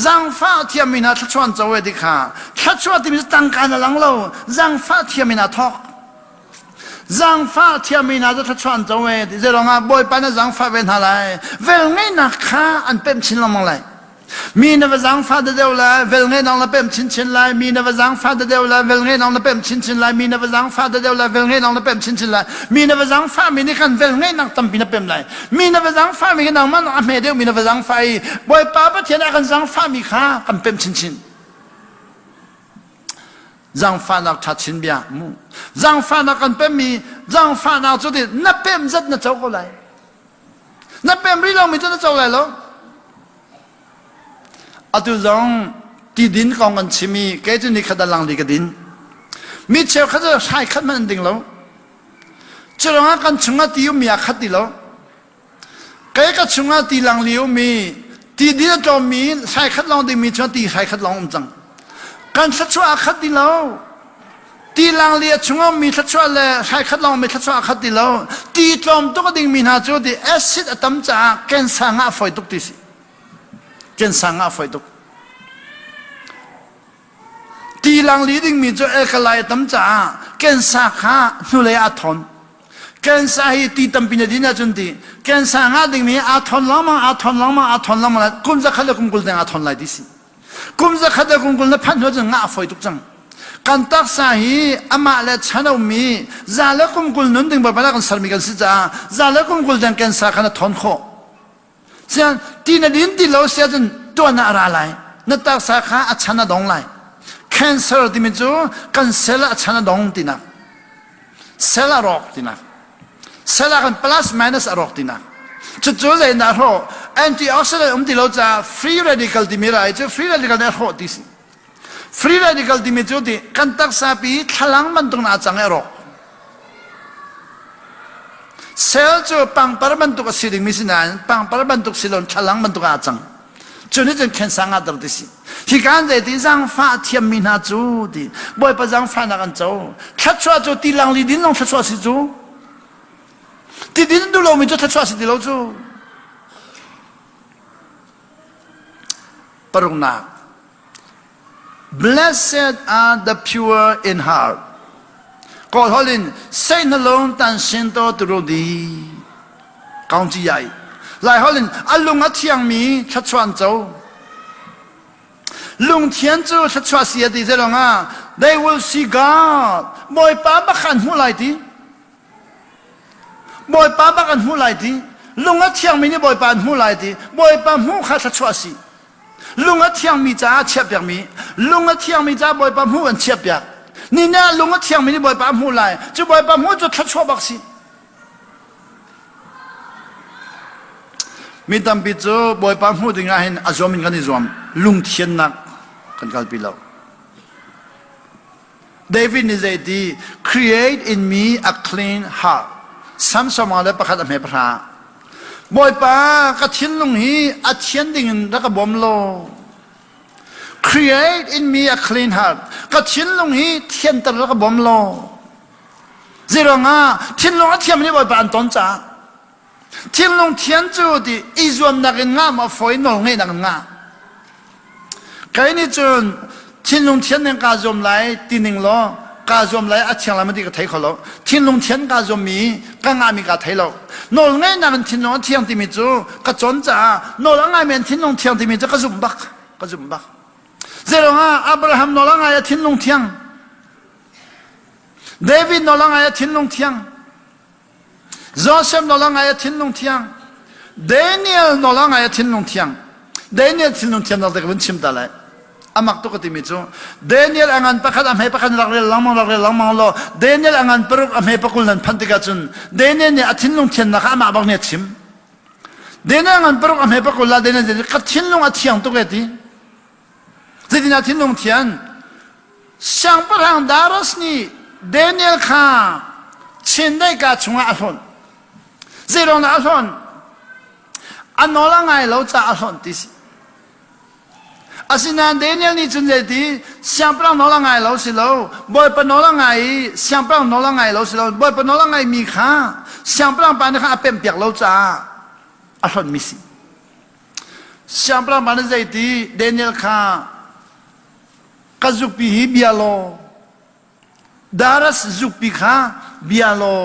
รังฟ้าเทียมินาทัชวันจะเวดิค่ะทัชวันที่มีตั้งการหลังเรารังฟ้าเทียมินาทอกรังฟ้าเทียมินาจะทัชวันจะเวดิเจรองาบอยปานรังฟ้าเป็นอะไรเวลไงนักข้าอันเป็นชิ้นละมังเลยมีนวรังฟ้าเดียวละเวลไงน้องละเป็นชิ้นเลยมีนวรังฟ้าเดียวละเวลไงน้องละเป็นชิ้นเลยมีนวรังฟ้าเดียวละเวลไงน้องละเป็นชิ้นเลยมีนวรังฟ้ามีนี่กันเวลไงนักตั้มปีนับเป็นไรมีนวรังฟ้ามีกันน้องมันอเมเดียวมีนวรังฟ้าบอยป้าประเทศกันรังฟ้ามีข้ากันเป็นชิ้นรังฟ้านักทัดชิ้นเบียมูรังฟ้านักกันเป็นมีรังฟ้านักจุดที่นับเป็นจัดนับเจ้าก็ไรนับเป็นริเรามีจัดนับเจ้าไรหรออาตุจงที่ดินของกันชิมีแกจะนิขดาลังดีกันดินมีเชลเขาจะใช้ขัดมันดิ่งแล้วจะลองกันชงตีอยู่มีขัดดีแล้วแกก็ชงตีลังเลี้ยวมีที่ดินจะมีใช้ขัดลองดีมีชงตีใช้ขัดลองจังกันทัชวาขัดดีแล้วตีลังเลี้ยชงมีทัชวาเลยใช้ขัดลองมีทัชวาขัดดีแล้วตีจอมตัวดิ่งมีนาจูดีแอซิดตั้มจ่าแกนสังอาไฟตุกติสิเจนสังอาไฟตุกตีลังลีดิ่งมีจูเอกลายตั้มจ่าแกนสังอานุเลยอาทอนแกนสังให้ตีตั้มปีนดินาจุนตีแกนสังอาดิ่งมีอาทอนล้อมาอาทอนล้อมาอาทอนล้อมาแล้วกุมจะขัดกุมกุลเดงอาทอนไล่ดิสิกุมจะขัดกุมกุลนั้นพันหัวจะงาไฟตุกจังกันตักสาฮีอามาเลชันเอามีซาเลกุมกุลนั้นดิ่งแบบนั้นกันสามีกันสิจ้าซาเลกุมกุลเดงแกนสังอาทอนโคเสียตีนดินที่เราเสียจนตัวน่าอะไรนั่นตักสาขาอัชนะดงไล cancer ที่มีจูกันเซลล์อัชนะดงที่นักเซลล์รอกที่นักเซลล์กัน plus minus รอกที่นักจุดๆเลยนะฮะ antioxidant ที่เราจะ free radical ที่มีอะไรจะ free radical เนี่ยฮะที่สิ free radical di mejuti kantak sapi thalang mantung na chang ero sel chu pang par bantuk siring misinan pang par bantuk silon thalang mantuk a chang chuni chen khen sanga dar disi hi kan de di jang fa thiam min ha chu di boy pa jang fa na kan chau thachwa chu ti lang li din long thachwa si chu ti din du lo mi chu thachwa si di lo chu parung na blessed are the pure in heart God holin say na long tan sin to tru di kaung chi yai lai holin alung a thiang mi thachwan chau lung thian chu thachwa si di zelonga they will see God boy pa ba khan hu lai ti boy pa ba kan hu lai ti lung a thiang mi ni boy pa hu lai ti boy pa hu kha thachwa si lung a thiang mi cha chep yak mi lung a thiang mi cha boy pa hu an chep yak ni na lung a thiang mi ni boy pa hu lai chu boy pa hu chu thachwa bak si mi tam pi chu boy pa hu ding a hin azom in kan ni zom lung thian nak kan kal pi lo David ni zai di create in me a clean heart sam sama le pakhat me phra boy pa ka thin lung hi a thian ding ra ka bom lo create in me a clean heart ka thin lung hi thian tar ra ka bom lo zero nga thin lung a thiam ni boy pa an ton cha thin lung thian chu di izom na nga ma foi nol ngai na nga kai ni chun thin lung thian nen ka zom lai tining lo ka zom lai a chiang la ma di ka thai kholo thin lung thian ka zom mi ka nga mi ka thai lo nol ngai na thin lung thiang ti mi chu ka chon cha nol ngai men thin lung thiang ti mi chu ka zum bak zero nga Abraham nol ngai thin lung thiang David nol ngai thin lung thiang Joseph nol ngai thin lung thiang Daniel nol ngai thin lung thiang Daniel thin lung thiang dal de bun chim dalai amak to kati michu Daniel angan pakhat am he pakhat lakre langmang lo Daniel angan peruk am he pakul nan phantika chun Daniel ne athin lung thian na ka ma bang ne chim Daniel angan peruk am he pakul la Daniel de ka thin lung athiang to kati zidina thin lung thian sang parang daras ni Daniel kha chin ka chunga athon zero na athon anola ngai lo cha athon tisi asina Daniel ni chunje di siangprang nola ngai lo si lo boy pa nola ngai siangprang nola ngai lo si lo boy pa nola ngai mi kha siangprang pa ne kha apem piak lo cha athon mi si siangprang pa ne zai di Daniel kha kazuk pi hi bialo daras zuk pi kha bialo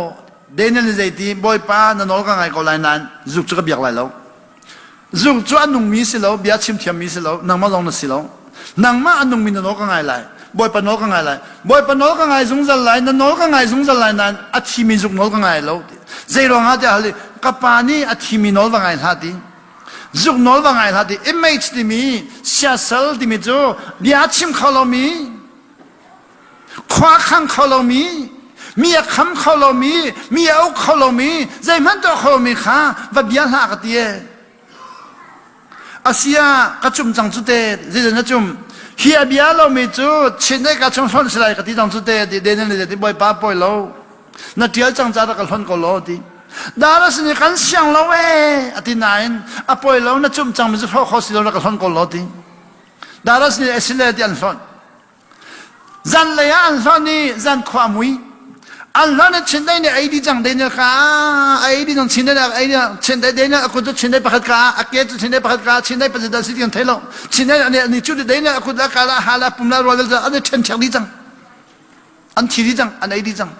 Daniel ni zai di boy pa na nola ngai ko lai nan zuk chu ka biak lai lo Zung chuan nung mi si lo, bia chim thiam mi si lo, nang ma long na si lo. Nang ma anung mi na no ka ngai lai, boy pa no ka ngai lai. Boy pa no ka ngai zung zal lai, na no ka ngai zung zal lai nan, a thi mi zung no ka ngai lo. Zai ro nga te hali, ka pa ni a thi mi no wa ngai la di. Zung no wa ngai la di, image di mi, sia sal di mi jo, bia chim kha lo mi. Kwa khang kha lo mi. Mi a kham kha lo mi, mi a u kha lo mi, zai man to kha lo mi kha, va bia la ka ti e. Asia kacum jang zute zhe na chum hia bia lo me chu chinai ka chung hon slai ka ti jang zute de de ne de boy pa boy lo na tial chang cha da ka hon ko lo di da ra sin kan siang lo e ati nain a boy lo na chum chang me chu ho si lo na ka hon ko lo di da ra sin esile di an hon zan le ya an hon ni zan khwa mui Allah ne chinai ne ai di jang de ne ka ai di jang chinai ne ai di chinai de ne aku chu chinai pakhat ka ake chu chinai pakhat ka chinai pa da si dian thelo chinai ne ni chu de ne aku da ka la hala pumla ro da ane chen chang di jang an thi di jang an ai di jang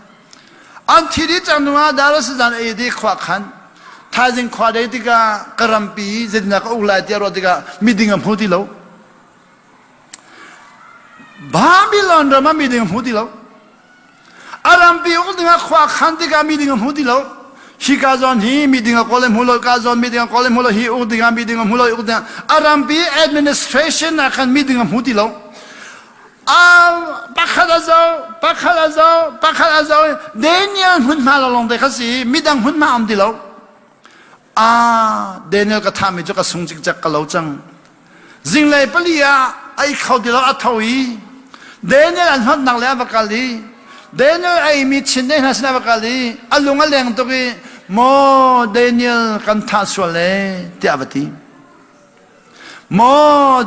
an thi di jang nuwa da ra si jan ai di khwa khan tha jing khwa de di ka karampi zidna ka ulai ti ro di ka meeting am hodi lo Babylon ra ma meeting am hodi lo Aram pi ul dinga khwa khanti ka mi dinga hudi lo hi ka zon hi mi dinga kolem hulo ka zon mi dinga kolem hulo hi ul dinga mi dinga hulo ul dinga aram pi administration na kan mi dinga hudi lo pakhalazo Daniel hun ma long de khasi mi dang hun ma am di lo Daniel ka thami jo ka sungjik jak ka lo chang jinglai palia ai khau di lo athawi เดนเนลอันฮอตนักแล้วบักกาลีเดนเนลไอมีชินเดนฮัสนาบักกาลีอัลลุงอัลเลงตุกีโมเดนเนลกันทัสวเลที่อวตีโม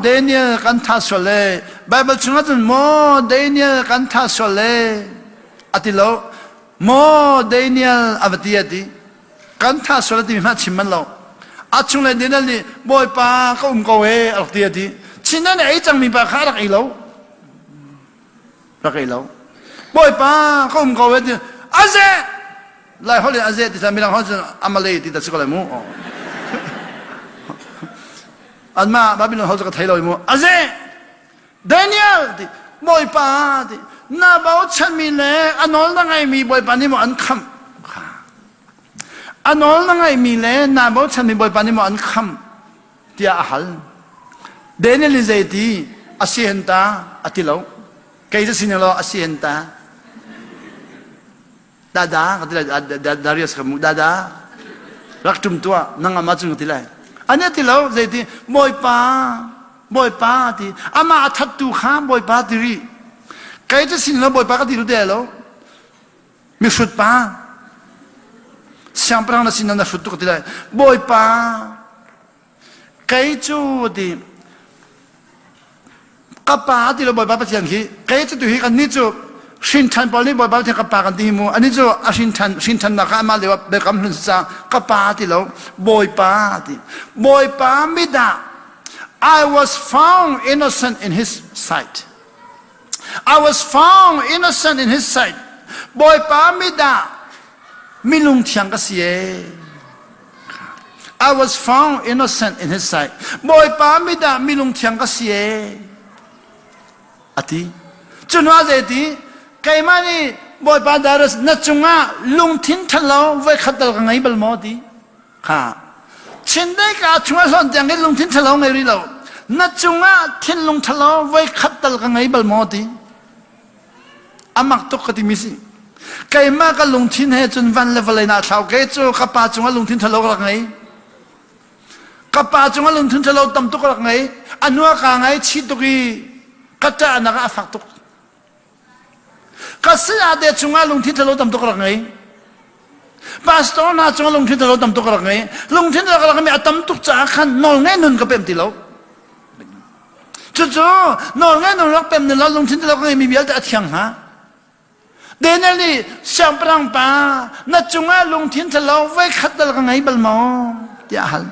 เดนเนลกันทัสวเลไบเบิลชุนกันโมเดนเนลกันทัสวเลอติโลโมเดนเนลอวตีอติกันทัสวเลที่มีมาชิมันโลอาชุนเลยเดนเนลนี่บอยปาเขาโกเออวตีอติชินนั่นไอจังมีปาขารักอีโลรักอีโลบอยปาเขาโกเอติอาเซไล่เขาเลยอาเซที่ทำมีหลังเขาจะอามาเลที่ตัดสกุลมูอันมาบาบิโลนเขาจะกระทายเราอีมูอาเซเดนิเอลที่บอยปาที่น่าบ่าวฉันมีเล่อันนั้นนั่งไงมีบอยปานี่มันอันคำอันนั้นนั่งไงมีเล่น่าบ่าวฉันมีบอยปานี่มันอันคำที่อาหัลเดนิเอลเจตีอาเซียนตาอติโลใครจะสินเราอาเซียนตาดาดาก็ที่ละดาริอัสขมุดาดารักจุ่มตัวนั่งอามาจุ่มที่ละอันนี้ที่เราเจดีบอยปาที่อามาทัดตูข้ามบอยปาที่รีใครจะสินเราบอยปาก็ที่รู้ได้แล้วมีฟุตปาเสียงพระนักสินนั้นฟุตตุก็ที่ละบอยปาใครจูที่กับปาที่เราบอยปาไปเที่ยงที่ใครจะดูที่กันนี่จูชินทันบอลนี่บอยบาที่กับปากันที่มูอันนี้จะชินทันนักมาเลยว่าเบคำนึกซะกับปาที่เราบอยปาไม่ได้ I was found innocent in his sight I was found innocent in his sight บอยปาไม่ได้มิลุงเทียงก็เสีย I was found innocent in his sight บอยปาไม่ได้มิลุงเทียงก็เสียอธิจนว่าเจดีใครมานี่บอยปาดารัสนัดจงอาลุงทิ้งทะเลาไว้ขัดตะกังไงบัลมอดีค่ะชินได้กับจงอาสอนอย่างนี้ลุงทิ้งทะเลาไงรีเรานัดจงอาทิ้งลุงทะเลาไว้ขัดตะกังไงบัลมอดีอามักตุกติมิสิใครมากับลุงทิ้งให้จนวันเลวเลยนะชาวเกจูกับปาจงอาลุงทิ้งทะเลากังไงกับปาจงอาลุงทิ้งทะเลาตั้มตุกกังไงอันนัวกังไงชิตุกีกัจจานักอาฟักตุกก็เสียเดชจงอาลุงทิ้งทะเลตั้มตุกกังไงปาสโตน่าจงอาลุงทิ้งทะเลตั้มตุกกังไงลุงทิ้งทะเลกังไงตั้มตุกจากขันนอนไงนุนกับเป็นติโลจู่ๆนอนไงนุนรักเป็นนี่แล้วลุงทิ้งทะเลกังไงมีเบี้ยแต่เที่ยงฮะเดนนี่เสียงปรังปานัดจงอาลุงทิ้งทะเลไว้ขัดตะกังไงบัลมอที่อาหัล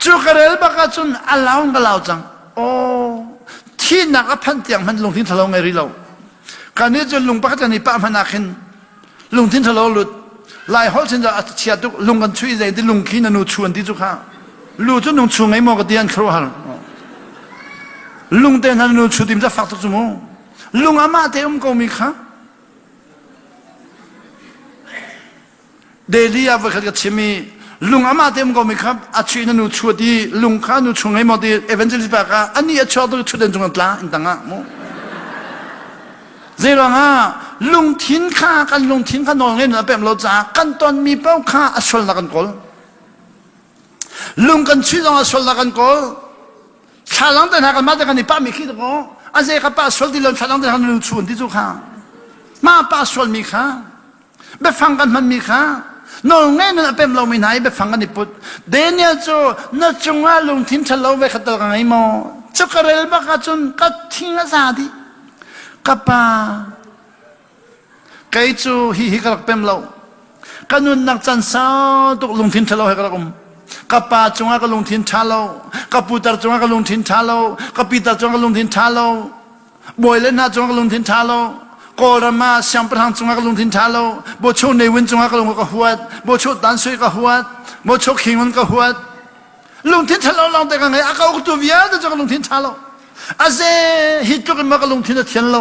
จูกระเรลบักจุนอัลลาห์ก็เล่าจังโอ้ที่นักพันเตียงมันลุงทิ้งทะเลไงรีเราการนี้จนลุงปักจันนี่ป้าพนักขินลุงทิ้งทะเลหลุดลายฮอลเซนจะเชียตุลุงกันช่วยใจที่ลุงขี้นันนูชวนที่จุกข้าลุงจนลุงชวนไอ้หมอกเดียนครัวฮะลุงเดินนันนูชวนที่มันจะฝักตุกจุโมลุงอามาเตก็มีข้าเดลี่อาเวขัดกับเชมีลุงอามาเตก็มีข้าอาชีนันนูชวนที่ลุงข้านูชวนไอ้หมอกที่เอเวนเจลิสปากาอันนี้ชอบตัวชวนเดินจงกันตลาอินตังอ่ะโมเจริญฮะลุงทิ้งข้ากันลุงทิ้งข้านอนเงินแล้วเป็นเราจากกันตอนมีเป้าข้าอสวลละกันกอลลุงกันชื่อเราอสวลละกันกอลชาลังเดินหากันมาแต่กันนี่ป้ามีคิดก็อาเซกับป้าสวลที่เราชาลังเดินหากันลุงชวนที่จุข้ามาป้าสวลมีข้าไปฟังกันมันมีข้านอนเงินแล้วเป็นเราไม่ไหนไปฟังกันนี่ปุ๊ดเดนเนลโจนัดจงว่าลุงทิ้งฉันเราไว้ขัดตะกันไงมอจุกระเรลบักจนก็ทิ้งอาซาดีกับปาใครจูฮิกรักเป็นเรากันนุนนักจันทร์สาวตุกลุงทิ้งทะเลาให้กระกุมกับปาจงอากับลุงทิ้งทะเลากับปูตาจงอากับลุงทิ้งทะเลากับปีตาจงอากับลุงทิ้งทะเลาบอยเล่นหน้าจงอากับลุงทิ้งทะเลาโกรามาเสียงประทังจงอากับลุงทิ้งทะเลาบ่โชในวินจงอากับลุงก็หัวบ่โชดันซุยก็หัวบ่โชขิงมันก็หัวลุงทิ้งทะเลาลองแต่กันไงอาเขาตัววิญญาณจงอากับลุงทิ้งทะเลาอาเซฮิตจุกันมากับลุงทิ้งเทียนเรา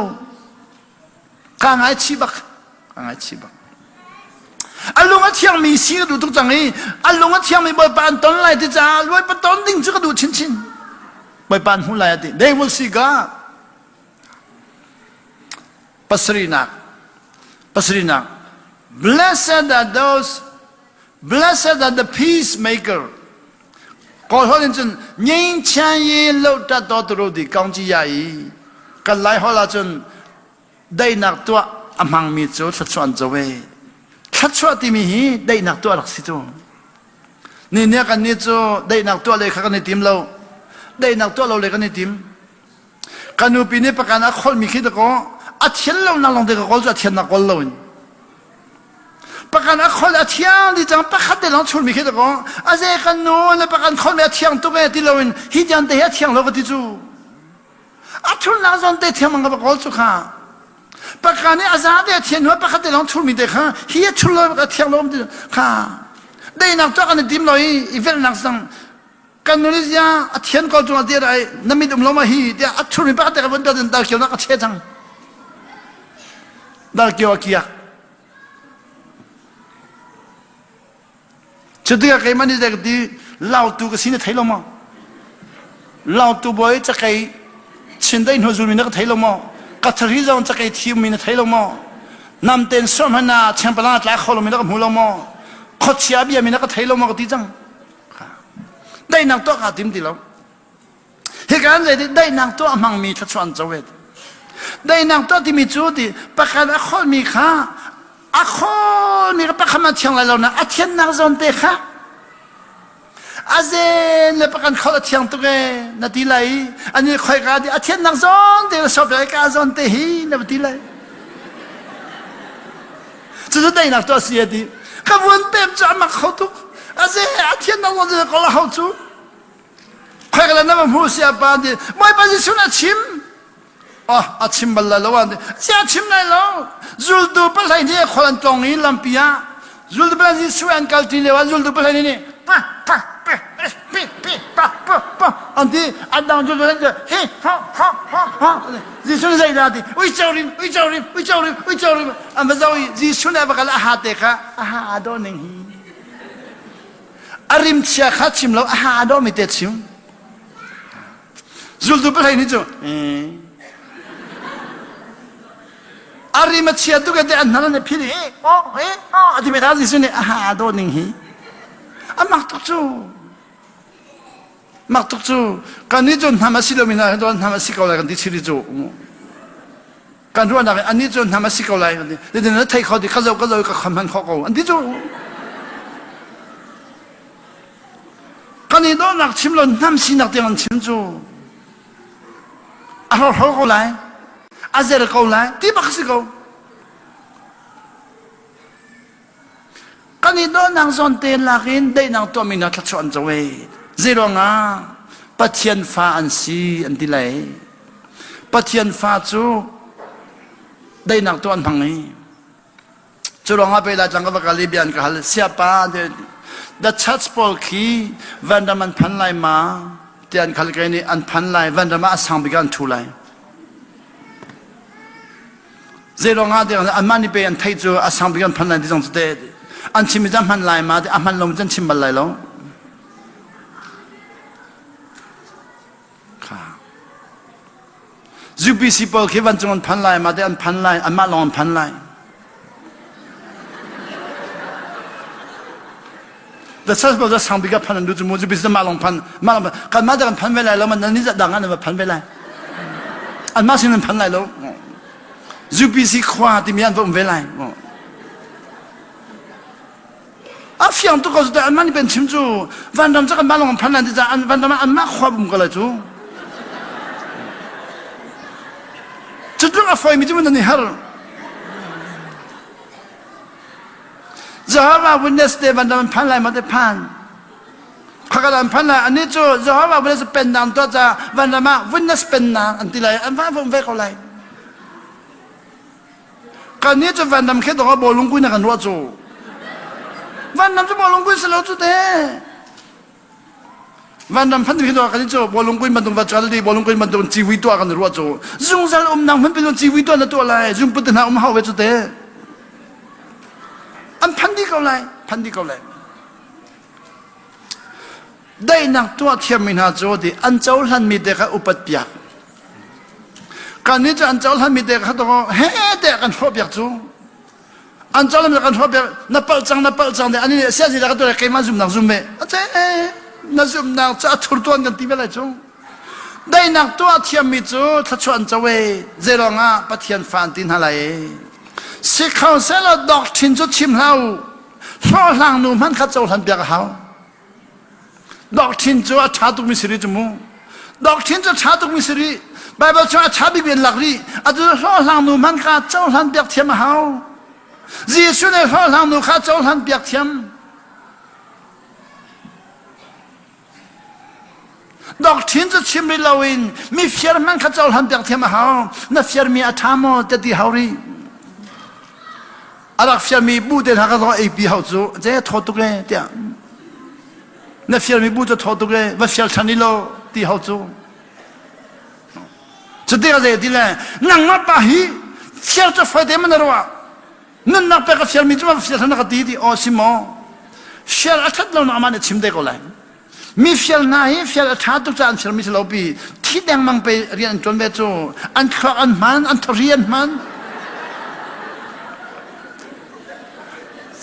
กางไอชีบักกางไอชีบักอัลลุงเทียงมีสิ่งดูทุกจังนี้อัลลุงเทียงมีบอยปานต้นไหลที่จ้าบอยปานต้นดิ่งจุกดูชินบอยปานหุ่นไหลที่ they will see God ปัสรีนัก blessed are the peacemaker ก็เขาเรียกจนยิ่งชันยิ่งโลดตัดตัวตัวดีกองจีใหญ่ กันไล่หัวละจนได้นักตัวอมังมีจูทัดชวนจะเวทัดชวนที่มีฮีได้นักตัวหลักสิจูนี่เนี่ยกันนี่จูได้นักตัวเลยกันในทีมเราได้นักตัวเราเลยกันในทีมกันนูปีนี้ประกันนักคนมีคิดก็อาเทียนเรานั่งลงเด็กก็จะเทียนนักคนเราประกันนักคนอาเทียนที่จังประคัดเดลังชนมีคิดก็อาเจกันนูแล้วประกันคนมีอาเทียนตัวเองที่เราเห็นฮิจันเดียเทียนเราก็ที่จูอาทุนนักจนเตะเทียนมันก็บอกจูค่ะประกันนี้อาจารย์เดียเทียนหัวประคัดเดลังชนมีเด็กค่ะฮิชุนเราก็เทียนเราค่ะได้นักตัวกันในทีมเราอีเวนต์นักสังกันนู้นสิอ่ะเทียนก็จงอาเดียอะไรนั่นมีดุมลงมาฮีเดียอัดชุนมีประคัดเดลังวันเดียวดาร์เกียวนักเชี่ยจังดาร์เกียวกี่อ่ะชุดที่ใครมันนี่จะดีเล่าตัวก็สิ่งที่ไทยลงมาเล่าตัวบ่อยจะใครชินได้หัวจุนมีนักไทยลงมากัตริจงจะใครทีมมีนักไทยลงมานำเต็นสมัยน่ะแชมเปี้ยนลีกหลายคนมีนักหูลงมาขดเชียบีมีนักไทยลงมาก็ดีจังได้นักตัวขาทีมดีแล้วเหตุการณ์เลยได้นักตัวมังมีทัศนจะเวทได้นักตัวที่มีจุดที่ประกันอักคนมีค่าอักคนมีก็ประกันมาเชียงรายแล้วนะอาเทียนนักจนเตะค่ะอาเจนเลยประกันเขาเชียงตัวเองนาทีไรอันนี้คอยกันดิอาเทียนนักจนเตะชอบไปการจนเตะฮีนาทีไรจะได้นักตัวเสียดีขบวนเต็มจอมาเขาทุกอาเจอาเทียนนักจนเตะก็ละเขาทุกคอยกันแล้วมันพูดเสียปานดิไม่ไปที่สุนัขชิมอ๋ออาชิมบัลลัลวันดิเสียชิมไหนแล้วจุลดูไปไหนเนี่ยคนตรงนี้ลำปีอะจุลดูไปไหนสวยอันกัลติเลวจุลดูไปไหนนี่ปะอันที่อันนั้นจุลดูไปไหนเฮ้ฮจิสุนใจได้ดิวิจาริมอันนั้นจะวิจิสุนอะไรกันละหาเตะค่ะหาดอนึงฮีอาริมเชียขัดชิมแล้วหาดอไม่เตะชิมจุลดูไปไหนนี่จูอาริมัตเชียตุกันแต่อันนั้นเนี่ยพี่นี่ที่ไม่ทันสิสุนี่โดนหนึ่งฮีมักตุกจูกันนี้จนทำมาสิโลมินาโดนทำมาสิเกาไรกันที่ชิลิจูกันรู้นะอันนี้จนทำมาสิเกาไรกันที่เดี๋ยวนั้นไทยเขาที่เขาก็คำพันเขาเขาอันที่จูกันนี้โดนนักชิมลนน้ำสินักเตียงชิมจูเขาเขาไรอาเจรเขาไล่ที่บักสิเขากันนี้โดนนางจนเตลักินได้นางตัวมีนักชวนจะเวเจรงาปัจเจียนฟ้าอันซีอันที่ไหนปัจเจียนฟ้าจูได้นางตัวอันพังนี้จูรองอาไปละจังกับกาลิเบียนกับเสียป้าเดชัดสปอลคีวันดามันพันไลมาเตียนขัลกันนี้อันพันไลวันดามาสังบิกันทูไลเจรงาเดียร์อันมันนี่เป็นไทยจูอาสังบิกันพันไลที่ตรงสุดเด็ดอันชิมิจันพันไลมาอันมันลงจันชิมบัลไลแล้วค่ะจูบิสิปอลคิดวันจงพันไลมาอันพันไลอันมันลงพันไลแต่ถ้าเราจะสังบิกันพันดูจูมูจูบิสิมาลงพันกันมาแต่กันพันเวลาแล้วมันนี่จะดังอันนั้นพันเวลาอันมาสินันพันไลแล้วจูบิสิขวาที่มีอันผมเวลาอาฟิอันตุกสุดอันมันนี่เป็นชิมจูวันดำจะกันมาลงพันนั่นที่จะอันวันดำอันมาขวาบุ้มกันเลยจูจุดตรงอาฟอยมีจุดมันนี่ฮาร์จะหาว่าวินเนสเดวันดำพันไรมาได้พันข้าก็ดำพันไรอันนี้จูจะหาว่าวินเนสเป็นนามตัวจะวันดำมาวินเนสเป็นนามอันที่ไรอันว่าผมเวกอะไรกันนี้จะวันดำแค่ตัวบอลลุงกุยนักรัวจูวันดำจะบอลลุงกุยสลาวจุดเด้วันดำพันธุ์ที่ตัวกันนี้จูบอลลุงกุยมันต้องวัดจัลดีบอลลุงกุยมันต้องจีวิตัวกันรัวจูจุงซัลนังมันเป็นจีวิตัวนั่นตัวอะไรจุงพุทธนาหาเวจุดเด้อันพันธุ์ที่เขาเลยพันธุ์ที่เขาเลยได้นักตัวเทียมมินาจูดีอันเจ้าหันมีเด็กอุปถัมภ์การนี้จะอันเจ้าท่านมีเด็กเขาต้องเฮ้เด็กกันชอบอยากจูอันเจ้าท่านมีกันชอบอยากนับเปิลจังเดี๋ยวอันนี้เสียสิแล้วก็ตัวเล็กมาซุ่มนักซุ่มเมอาจารย์นักซุ่มนักจะทุรตัวกันที่เวลาจู ได้นักตัวเทียมมิจูทัชวนจะเวเจรองะปะเทียนฟันตินฮาไลสิเขาเสลดอกชินจุชิมเฮาช่อหลังนูมันข้าเจ้าทันเปียกเฮาดอกชินจูอาชาตุกมิสริจมูดอกชินจูชาตุกมิสริไบเบิลชาชาบิเบียนหลักรีอาจจะช่อหลังนูมันข้าเจ้าทันเปียกเทียมเฮาจีสุเนช่อหลังนูข้าเจ้าทันเปียกเทียมดอกชินจะชิมริลาวินมีเฟียร์มันข้าเจ้าหันเปียกเทียมหาวน่าเฟียร์มีอาธรรมจะดีฮาวรีอารักเฟียร์มีบูเดนหากตัวเอปีฮาวจูจะทอตุกเลยเดียน่าเฟียร์มีบูจะทอตุกเลยว่าเฟียร์ชันนิโลตีฮาวจูจะเดียร์ดีเลยนั่งนับไปฮีเฟียร์จะไฟเดมันนะรัวนั่นนับไปกับเฟียร์มีจุดว่าเฟียร์ทันนักตีดีโอซิโมเฟียร์อาชัดเราหน้ามันชิมเด็กอะไรมีเฟียลนายเฟียลชาตุจานเฟียลมิสลาปีที่แดงมังไปเรียนจนเบจูอันข้าอันมันอันทเรียนมัน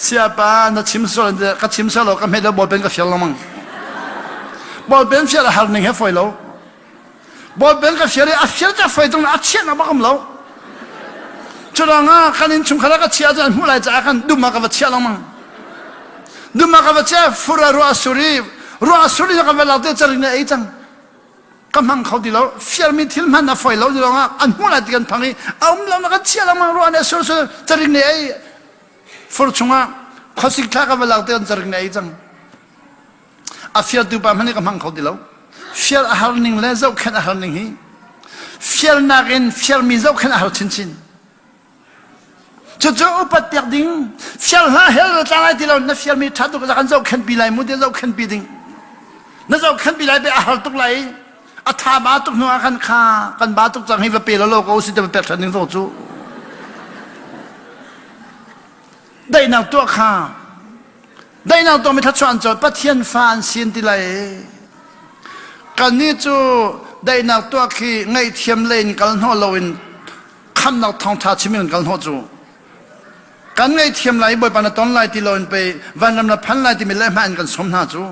เสียป้าน่ะชิมสโลก็ชิมสโลก็ไม่ได้บอลเป็นกับเฟียลละมั้งบอลเป็นเฟียลหาหนึ่งให้ไฟเราบอลเป็นกับเฟียลเฟียลจะไฟตรงนั้นเชียนะบ้างเราจุดนั้นกันนินชุมขลักเชียจานผู้ไล่จากกันดูมากับเชียละมั้งดูมากับเชียฟุระรัวสุรีรัวสุริยกับเวลาเดินจริงเนี่ยไอ้จังกำลังเขาดีแล้วเฟียร์มีทิลมันน่ะไฟแล้วดีแล้วอ่ะอันหัวไหล่ที่กันพังนี่เอาเรามากันเชี่ยเรามารัวเนี่ยสุริยจริงเนี่ยไอ้ฟุตชงอ่ะข้อสิทธิ์กับเวลาเดินจริงเนี่ยไอ้จังอ่ะเฟียร์ดูไปมันนี่กำลังเขาดีแล้วเฟียร์อาหารหนึ่งเลยเจ้าแค่อาหารหนึ่งฮีเฟียร์นักเองเฟียร์มีเจ้าแค่อาหารชิ้นจู่ๆอุปถัมภ์ดิ้งเฟียร์หน้าเฮลตาไลที่เราเนี่ยเฟียร์มีทัดตุกจากกันเจ้าแค่ปีไลมุดเจ้าแค่ปีดิ้งนั่นเราขันปีไรไปอาหารตุกไหลอัฐาบาตุกนัวขันข้ากันบาตุกจังให้ว่าเปรโลกอุสิตเป็นแปดชั้นหนึ่งโตจูได้นางตัวข้าได้นางตัวไม่ทัดชวนจอดปะเทียนฟานเสียนติไหลกันนี้จูได้นางตัวขี้ไงเทียมเลนกันหัวลวินคำนักทองชาชิมินกันหัวจูกันไงเทียมไหลบ่อยปานตอนไหลที่ลอยไปวันนั้นพันไหลที่มีเล่มันกันสมนาจู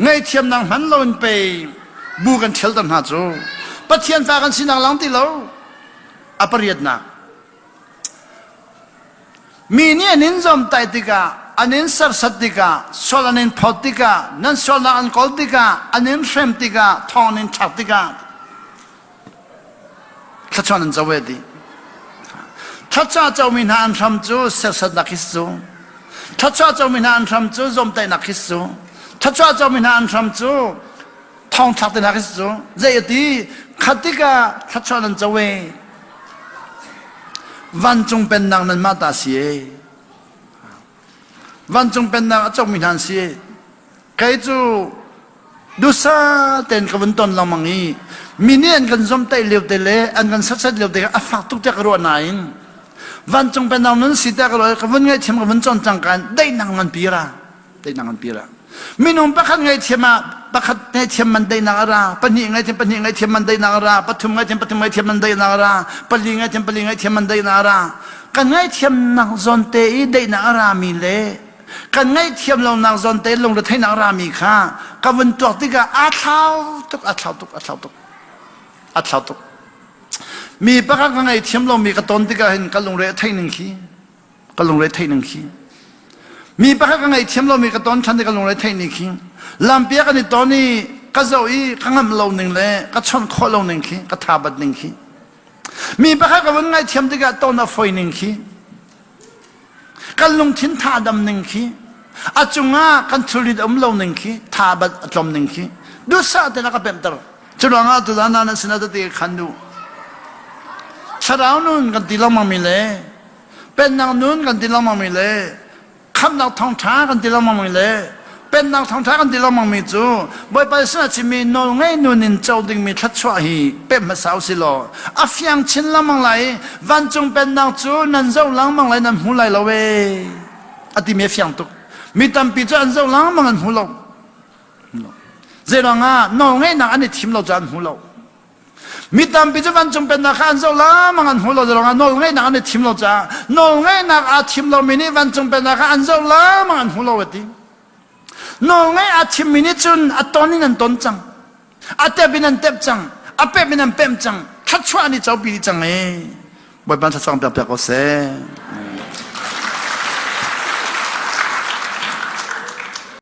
ไงเทียมนางหันลงไปบูกันเชลตันหาจูปะเทียนฟ้ากันสินางหลังที่เราอปริยนามีเนี่ยนินจอมไตติกาอันนินสัรสัตติกาโซลานินพอติกานั่นโซลาอันกอลติกาอันนินเฟมติกาทองนินชักติกาข้าชนันจะเวดีข้าเจ้ามีนาอันทำจูเสสัตนักฮิสูข้าเจ้ามีนาอันทำจูจอมไตนักฮิสูถ้าจ้าเจ้ามีนานทำจูทองทักแต่นักสิจูเจดีขัดติกาถ้าชานันจะเววันจงเป็นนางนั้นมาตาเสียวันจงเป็นนางเจ้ามีนานเสียใครจูดูซาเต็นกับวันต้นเรามังงี้มีเนี่ยกันสมเตยเลียวเตเลอันกันสักเลียวเตอัฟฟักตุกเตกรัวไหนวันจงเป็นนางนั้นสิเตกรัวกับวันไงเทียมกับวันจนจังกันได้นางนันปีระได้นางนันปีระมีนุ่มประคันไงเทียมประคันไงเทียมมันได้นาราปนีไงเทียมปนีไงเทียมมันได้นาราปฐุมไงเทียมปฐุมไงเทียมมันได้นาราปลีไงเทียมปลีไงเทียมมันได้นารากันไงเทียมนางซอนเตยได้นารามีเล่กันไงเทียมเรานางซอนเตยลงรถให้นารามีค่ากับวันตัวที่ก็อาเท้าตุกอาเท้าตุกอาเท้าตุกอาเท้าตุกมีประคันไงเทียมเรามีกระต้นที่ก็เห็นกันลงเรือไทยหนึ่งขี้กันลงเรือไทยหนึ่งขี้มีปะกันไงเทียมเรามีกระต้นฉันได้กันลงในเทคนิคลำเปียกันในตอนนี้ก็เจ้าอีข้างเราหนึ่งเลยก็ชนคอเราหนึ่งขี้ก็ทาบัดหนึ่งขี้มีปะกันวันไงเทียมที่กันต้นน่ะไฟหนึ่งขี้กันลงทิ้นทาดำหนึ่งขี้อาจุงากันทุลิดเราหนึ่งขี้ทาบัดจมหนึ่งขี้ดูซาแต่นักเป็นตระจุดงาตุดานานัสินาตีขันดูชราวนู้นกันตีเรามามีเลยเป็นนางนู้นกันตีเรามามีเลยคำนักท่องช้ากันที่เรามองไม่เลยเป็นนักท่องช้ากันที่เรามองไม่จูบ่อยไปสิ่งที่มีโนงไงนูนินเจ้าดึงมีทัดช่วยเป็นภาษาสิโลอาฟยังชินละมังไหลวันจงเป็นนักจูนันเจ้าหลังมังไหลนันหูไหลละเวอติมีฟยังตุกมีตามปีจันเจ้าหลังมังนันหูเราเจรังอ่ะโนงไงนักอันนี้ทิมเราจันหูเรามีตามพิจารณาจงเป็นนักขันโซลามันหัวเราจะลองนอลไงนักอันนี้ทีมเราจ้านอลไงนักอาทีมเรามินิวันจงเป็นนักขันโซลามันหัวเราเวทีนอลไงอาทีมมินิจุนอาตอนนี้นั่นต้นจัง Ate binan tep chang, ape binan pem chang, thachwa ni chau pi chang e. Boy ban thachwa pek pek ko se.